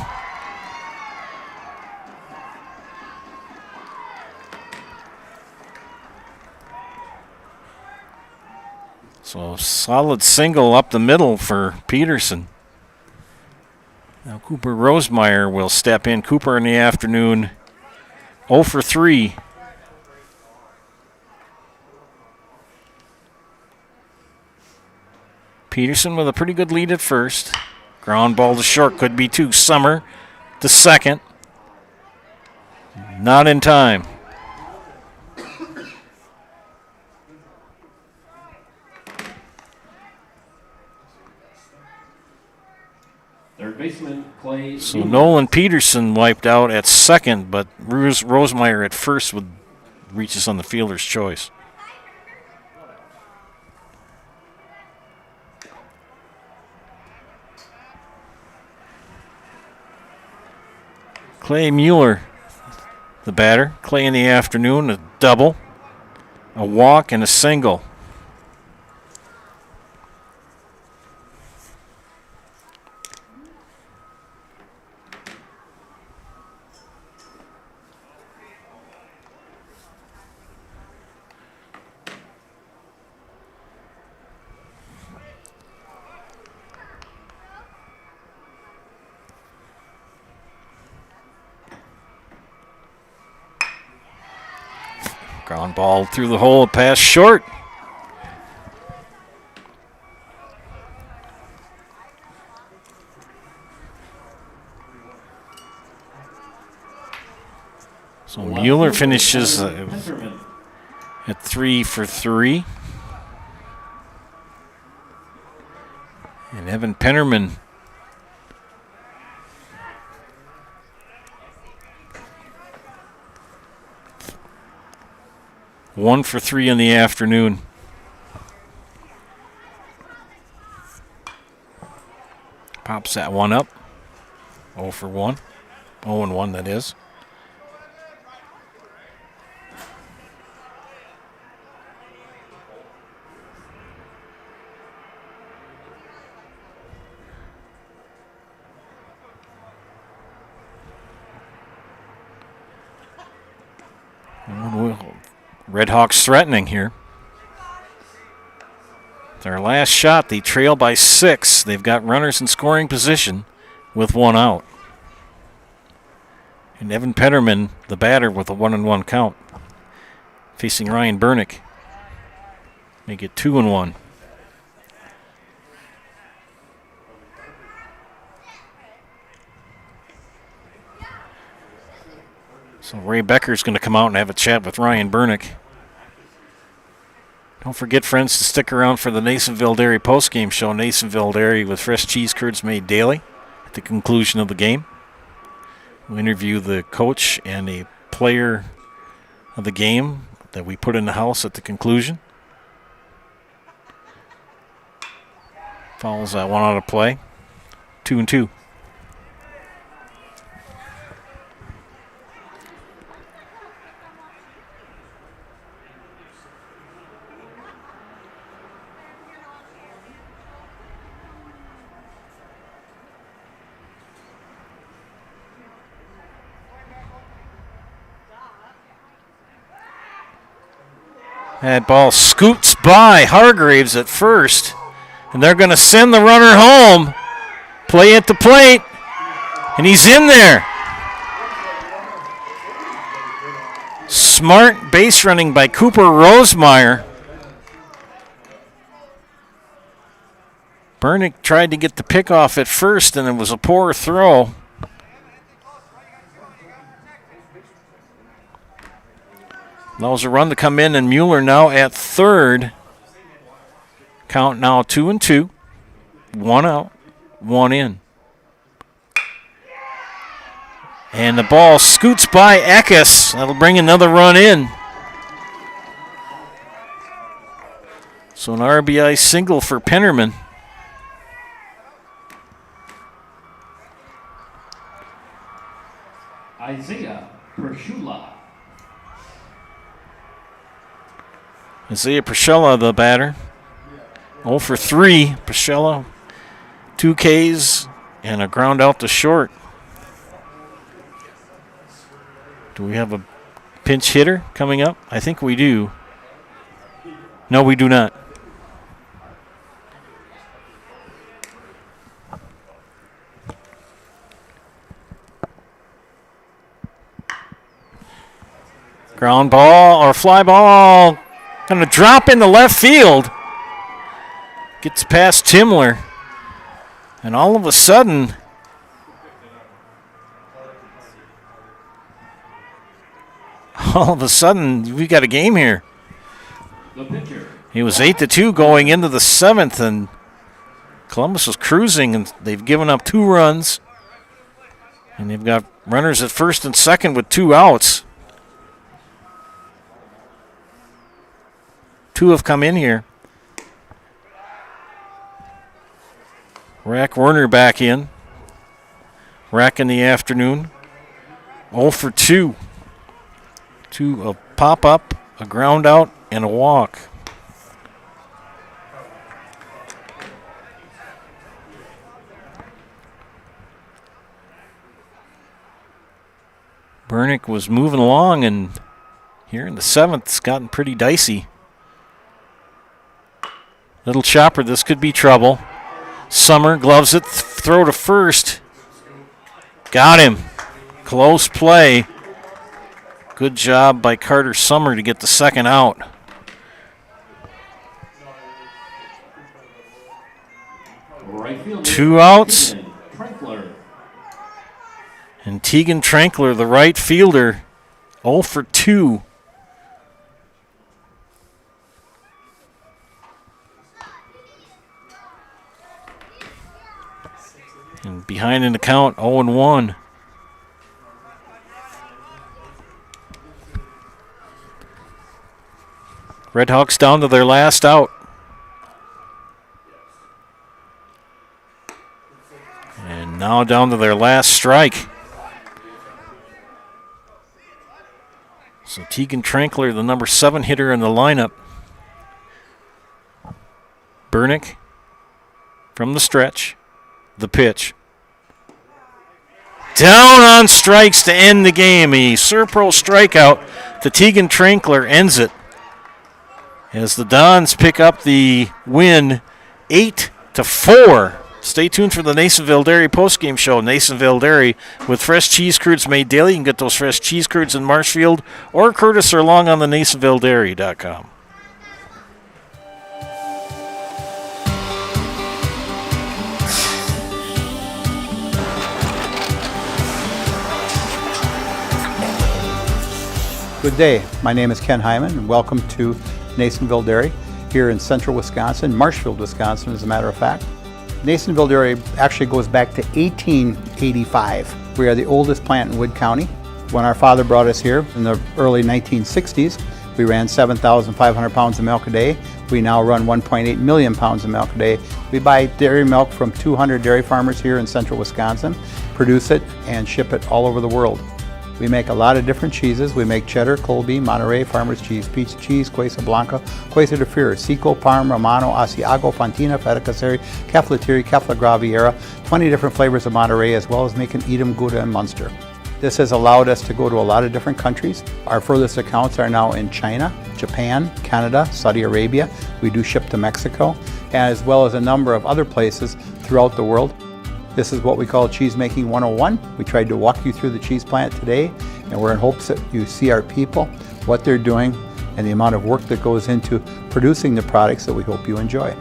So solid single up the middle for Peterson. Now Cooper Rosemeyer will step in. Cooper in the afternoon 0 for 3. Peterson with a pretty good lead at first. Ground ball to short, could be 2. Summer to second. Not in time. Third baseman, Clay. So Nolan Peterson wiped out at second, but Rosemeyer at first would reaches on the fielder's choice. Clay Mueller, the batter. Clay in the afternoon, a double, a walk, and a single. Ground ball through the hole, pass short. So Mueller finishes at 3 for 3. And Evan Pennerman one for 3 in the afternoon. Pops that one up. 0 for 1. 0 and 1, that is. Red Hawks threatening here. Their last shot, they trail by 6. They've got runners in scoring position with 1 out. And Evan Pennerman, the batter, with a 1-1 count. Facing Ryan Bernick. Make it 2-1. So Ray Becker's going to come out and have a chat with Ryan Bernick. Don't forget, friends, to stick around for the Nasonville Dairy postgame show. Nasonville Dairy with fresh cheese curds made daily at the conclusion of the game. We'll interview the coach and a player of the game that we put in the house at the conclusion. Fouls that one out of play. 2-2. That ball scoots by Hargraves at first, and they're going to send the runner home. Play at the plate, and he's in there. Smart base running by Cooper Rosemeyer. Bernick tried to get the pick off at first, and it was a poor throw. Allows a run to come in, and Mueller now at third. Count now 2-2. 1 out, 1 in. And the ball scoots by Eckes. That'll bring another run in. So an RBI single for Pennerman. Isaiah Pershula. Isaiah Pershella, the batter. 0 for 3. Pershella, 2 Ks and a ground out to short. Do we have a pinch hitter coming up? I think we do. No, we do not. Ground ball or fly ball. Going to drop into left field. Gets past Timler. And all of a sudden, we got a game here. He was 8-2 going into the 7th, and Columbus was cruising, and they've given up 2 runs. And they've got runners at first and second with 2 outs. 2 have come in here. Rack Werner back in. Rack in the afternoon. 0 for 2. 2 a pop-up, a ground out, and a walk. Bernick was moving along, and here in the 7th, it's gotten pretty dicey. Little chopper, this could be trouble. Summer gloves it, throw to first. Got him. Close play. Good job by Carter Summer to get the second out. Right fielder, 2 outs. Tegan Trankler. And Tegan Trankler, the right fielder, 0 for 2. And behind in the count, 0-1. Redhawks down to their last out. And now down to their last strike. So Tegan Trankler, the number 7 hitter in the lineup. Bernick from the stretch. The pitch. Down on strikes to end the game. A Serpro strikeout to Tegan Trankler ends it. As the Dons pick up the win 8-4. Stay tuned for the Nasonville Dairy postgame show. Nasonville Dairy with fresh cheese curds made daily. You can get those fresh cheese curds in Marshfield or Curtis or Long on the NasonvilleDairy.com. Good day. My name is Ken Hyman, and welcome to Nasonville Dairy here in central Wisconsin, Marshfield, Wisconsin, as a matter of fact. Nasonville Dairy actually goes back to 1885. We are the oldest plant in Wood County. When our father brought us here in the early 1960s, we ran 7,500 pounds of milk a day. We now run 1.8 million pounds of milk a day. We buy dairy milk from 200 dairy farmers here in central Wisconsin, produce it, and ship it all over the world. We make a lot of different cheeses. We make cheddar, Colby, Monterey, Farmer's Cheese, Pizza Cheese, Quesa Blanca, Quesa de Fury, Seco, Parm, Romano, Asiago, Fontina, Feta Caseri, Cafflatiri, Caffla Graviera, 20 different flavors of Monterey, as well as making Edam, Gouda, and Munster. This has allowed us to go to a lot of different countries. Our furthest accounts are now in China, Japan, Canada, Saudi Arabia. We do ship to Mexico, as well as a number of other places throughout the world. This is what we call Cheese Making 101. We tried to walk you through the cheese plant today, and we're in hopes that you see our people, what they're doing, and the amount of work that goes into producing the products that we hope you enjoy.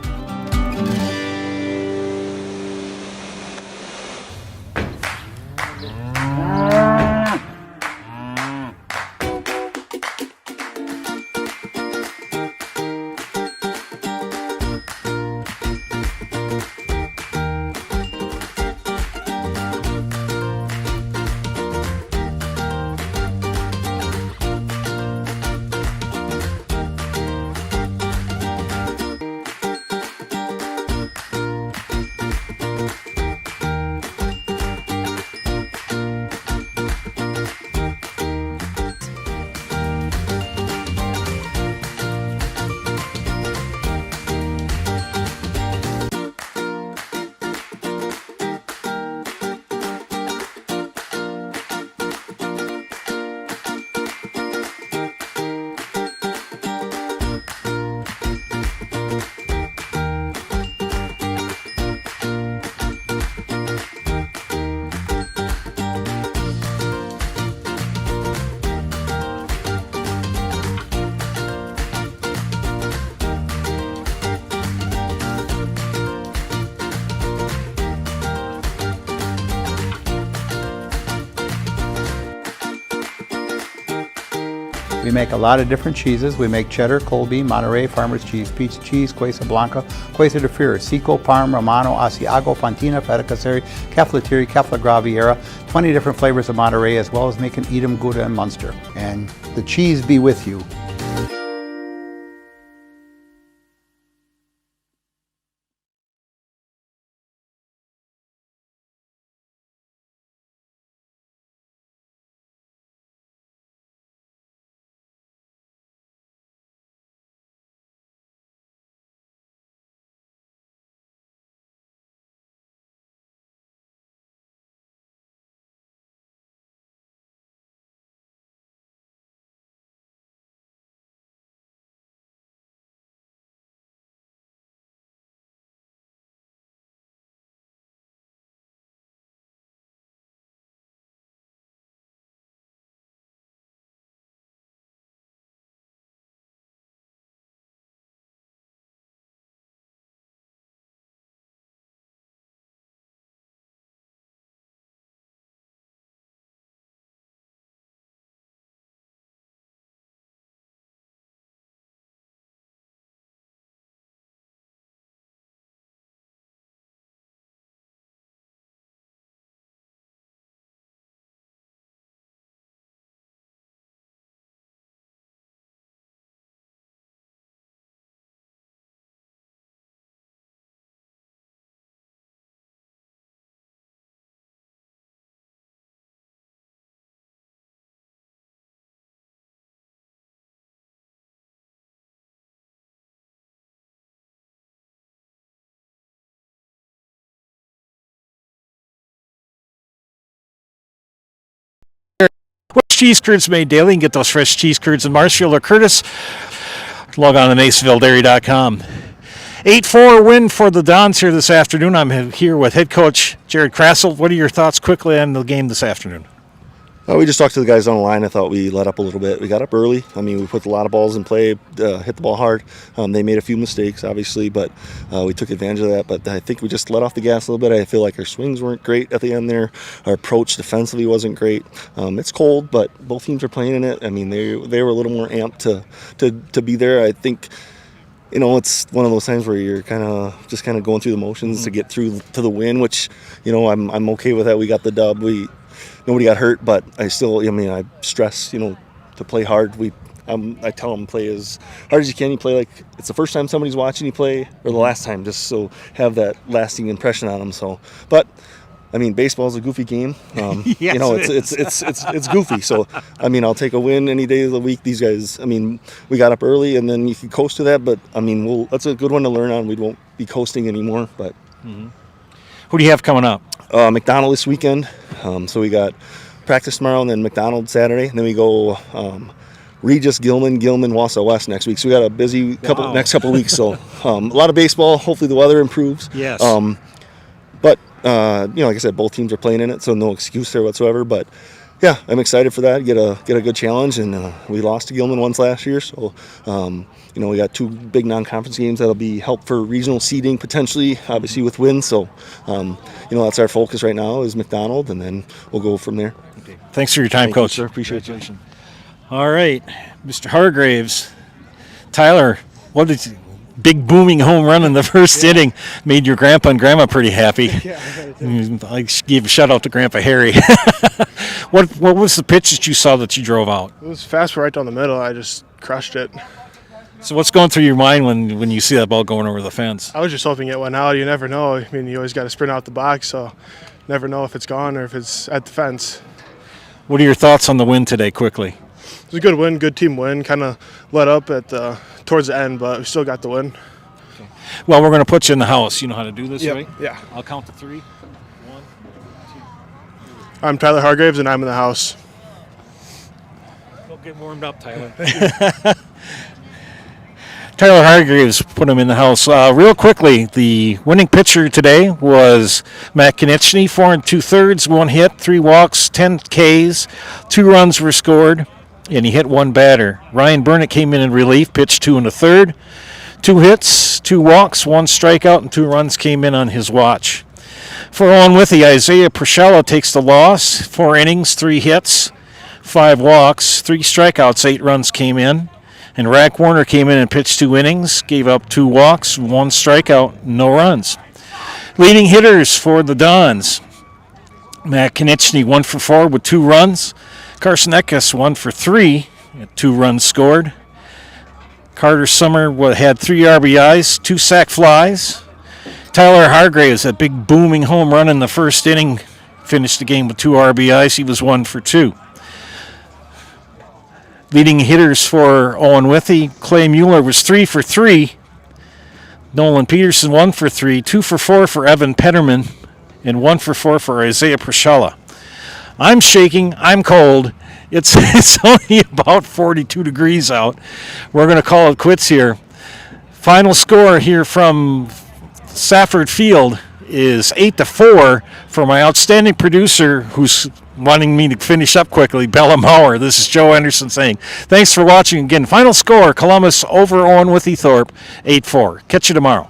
We make a lot of different cheeses. We make cheddar, Colby, Monterey, Farmer's Cheese, Pizza Cheese, Quesa Blanca, Quesa de Freire, Seco, Parm, Romano, Asiago, Fontina, Feta Caseri, Caflateri, Cafla Graviera, 20 different flavors of Monterey, as well as making Edam, Gouda, and Munster. And the cheese be with you. Which cheese curds made daily? You can get those fresh cheese curds in Marshfield or Curtis. Log on to NasonvilleDairy.com. 8-4 win for the Dons here this afternoon. I'm here with head coach Jared Krassel. What are your thoughts quickly on the game this afternoon? We just talked to the guys on the line. I thought we let up a little bit. We got up early. I mean, we put a lot of balls in play, hit the ball hard. They made a few mistakes, obviously, but we took advantage of that. But I think we just let off the gas a little bit. I feel like our swings weren't great at the end there. Our approach defensively wasn't great. It's cold, but both teams are playing in it. I mean, they were a little more amped to be there. I think, you know, it's one of those times where you're kind of going through the motions to get through to the win, which, you know, I'm okay with that. We got the dub. Nobody got hurt, but I stress, you know, to play hard. I tell them play as hard as you can. You play like it's the first time somebody's watching you play, or the last time, just so have that lasting impression on them. So, but I mean, baseball is a goofy game. Yes, you know, it's goofy. So, I mean, I'll take a win any day of the week. These guys, I mean, we got up early, and then you can coast to that. But I mean, that's a good one to learn on. We won't be coasting anymore. But Who do you have coming up? McDonald this weekend. So we got practice tomorrow, and then McDonald Saturday, and then we go Regis, Gilman, Wausau West next week. So we got a busy next couple weeks. So a lot of baseball. Hopefully the weather improves. Yes. But you know, like I said, both teams are playing in it, so no excuse there whatsoever. But yeah, I'm excited for that. Get a good challenge, and we lost to Gilman once last year, so you know, we got two big non-conference games that'll be help for regional seeding potentially, obviously with wins. So you know, that's our focus right now is McDonald, and then we'll go from there. Okay. Thanks for your time, Thank you, Coach. sir. Appreciate you. All right, Mr. Hargraves, Tyler, what did you? Big booming home run in the first inning made your grandpa and grandma pretty happy. I gave a shout out to Grandpa Harry. What was the pitch that you saw that you drove out? It was fast right down the middle. I just crushed it. So what's going through your mind when you see that ball going over the fence? I was just hoping it went out. You never know. I mean, you always got to sprint out the box, so never know if it's gone or if it's at the fence. What are your thoughts on the win today, quickly? It was a good win, good team win. Kind of let up towards the end, but we still got the win. Okay. Well, we're going to put you in the house. You know how to do this, Yep. right? Yeah. I'll count to 3. 1, 2. I'm Tyler Hargraves, and I'm in the house. Don't get warmed up, Tyler. Tyler Hargraves put him in the house. Real quickly, the winning pitcher today was Matt Konechny, 4 2/3, 1 hit, 3 walks, 10 Ks, 2 runs were scored, and he hit 1 batter. Ryan Burnett came in relief, pitched 2 1/3, 2 hits, 2 walks, 1 strikeout, and 2 runs came in on his watch. For Owen-Withee, Isaiah Prashella takes the loss, 4 innings, 3 hits, 5 walks, 3 strikeouts, 8 runs came in. And Rack Warner came in and pitched 2 innings, gave up 2 walks, 1 strikeout, no runs. Leading hitters for the Dons. Matt Konechny 1 for 4 with 2 runs. Carson Eckes 1 for 3, 2 runs scored. Carter Summer had 3 RBIs, 2 sac flies. Tyler Hargraves, that big booming home run in the first inning, finished the game with 2 RBIs. He was 1 for 2. Leading hitters for Owen-Withee, Clay Mueller was 3 for 3. Nolan Peterson 1 for 3, 2 for 4 for Evan Petterman, and 1 for 4 for Isaiah Prashala. I'm shaking. I'm cold. It's only about 42 degrees out. We're going to call it quits here. Final score here from Safford Field is 8-4 for my outstanding producer who's wanting me to finish up quickly, Bella Maurer. This is Joe Anderson saying thanks for watching. Again, final score, Columbus over Owen-Withee Thorp, 8-4. Catch you tomorrow.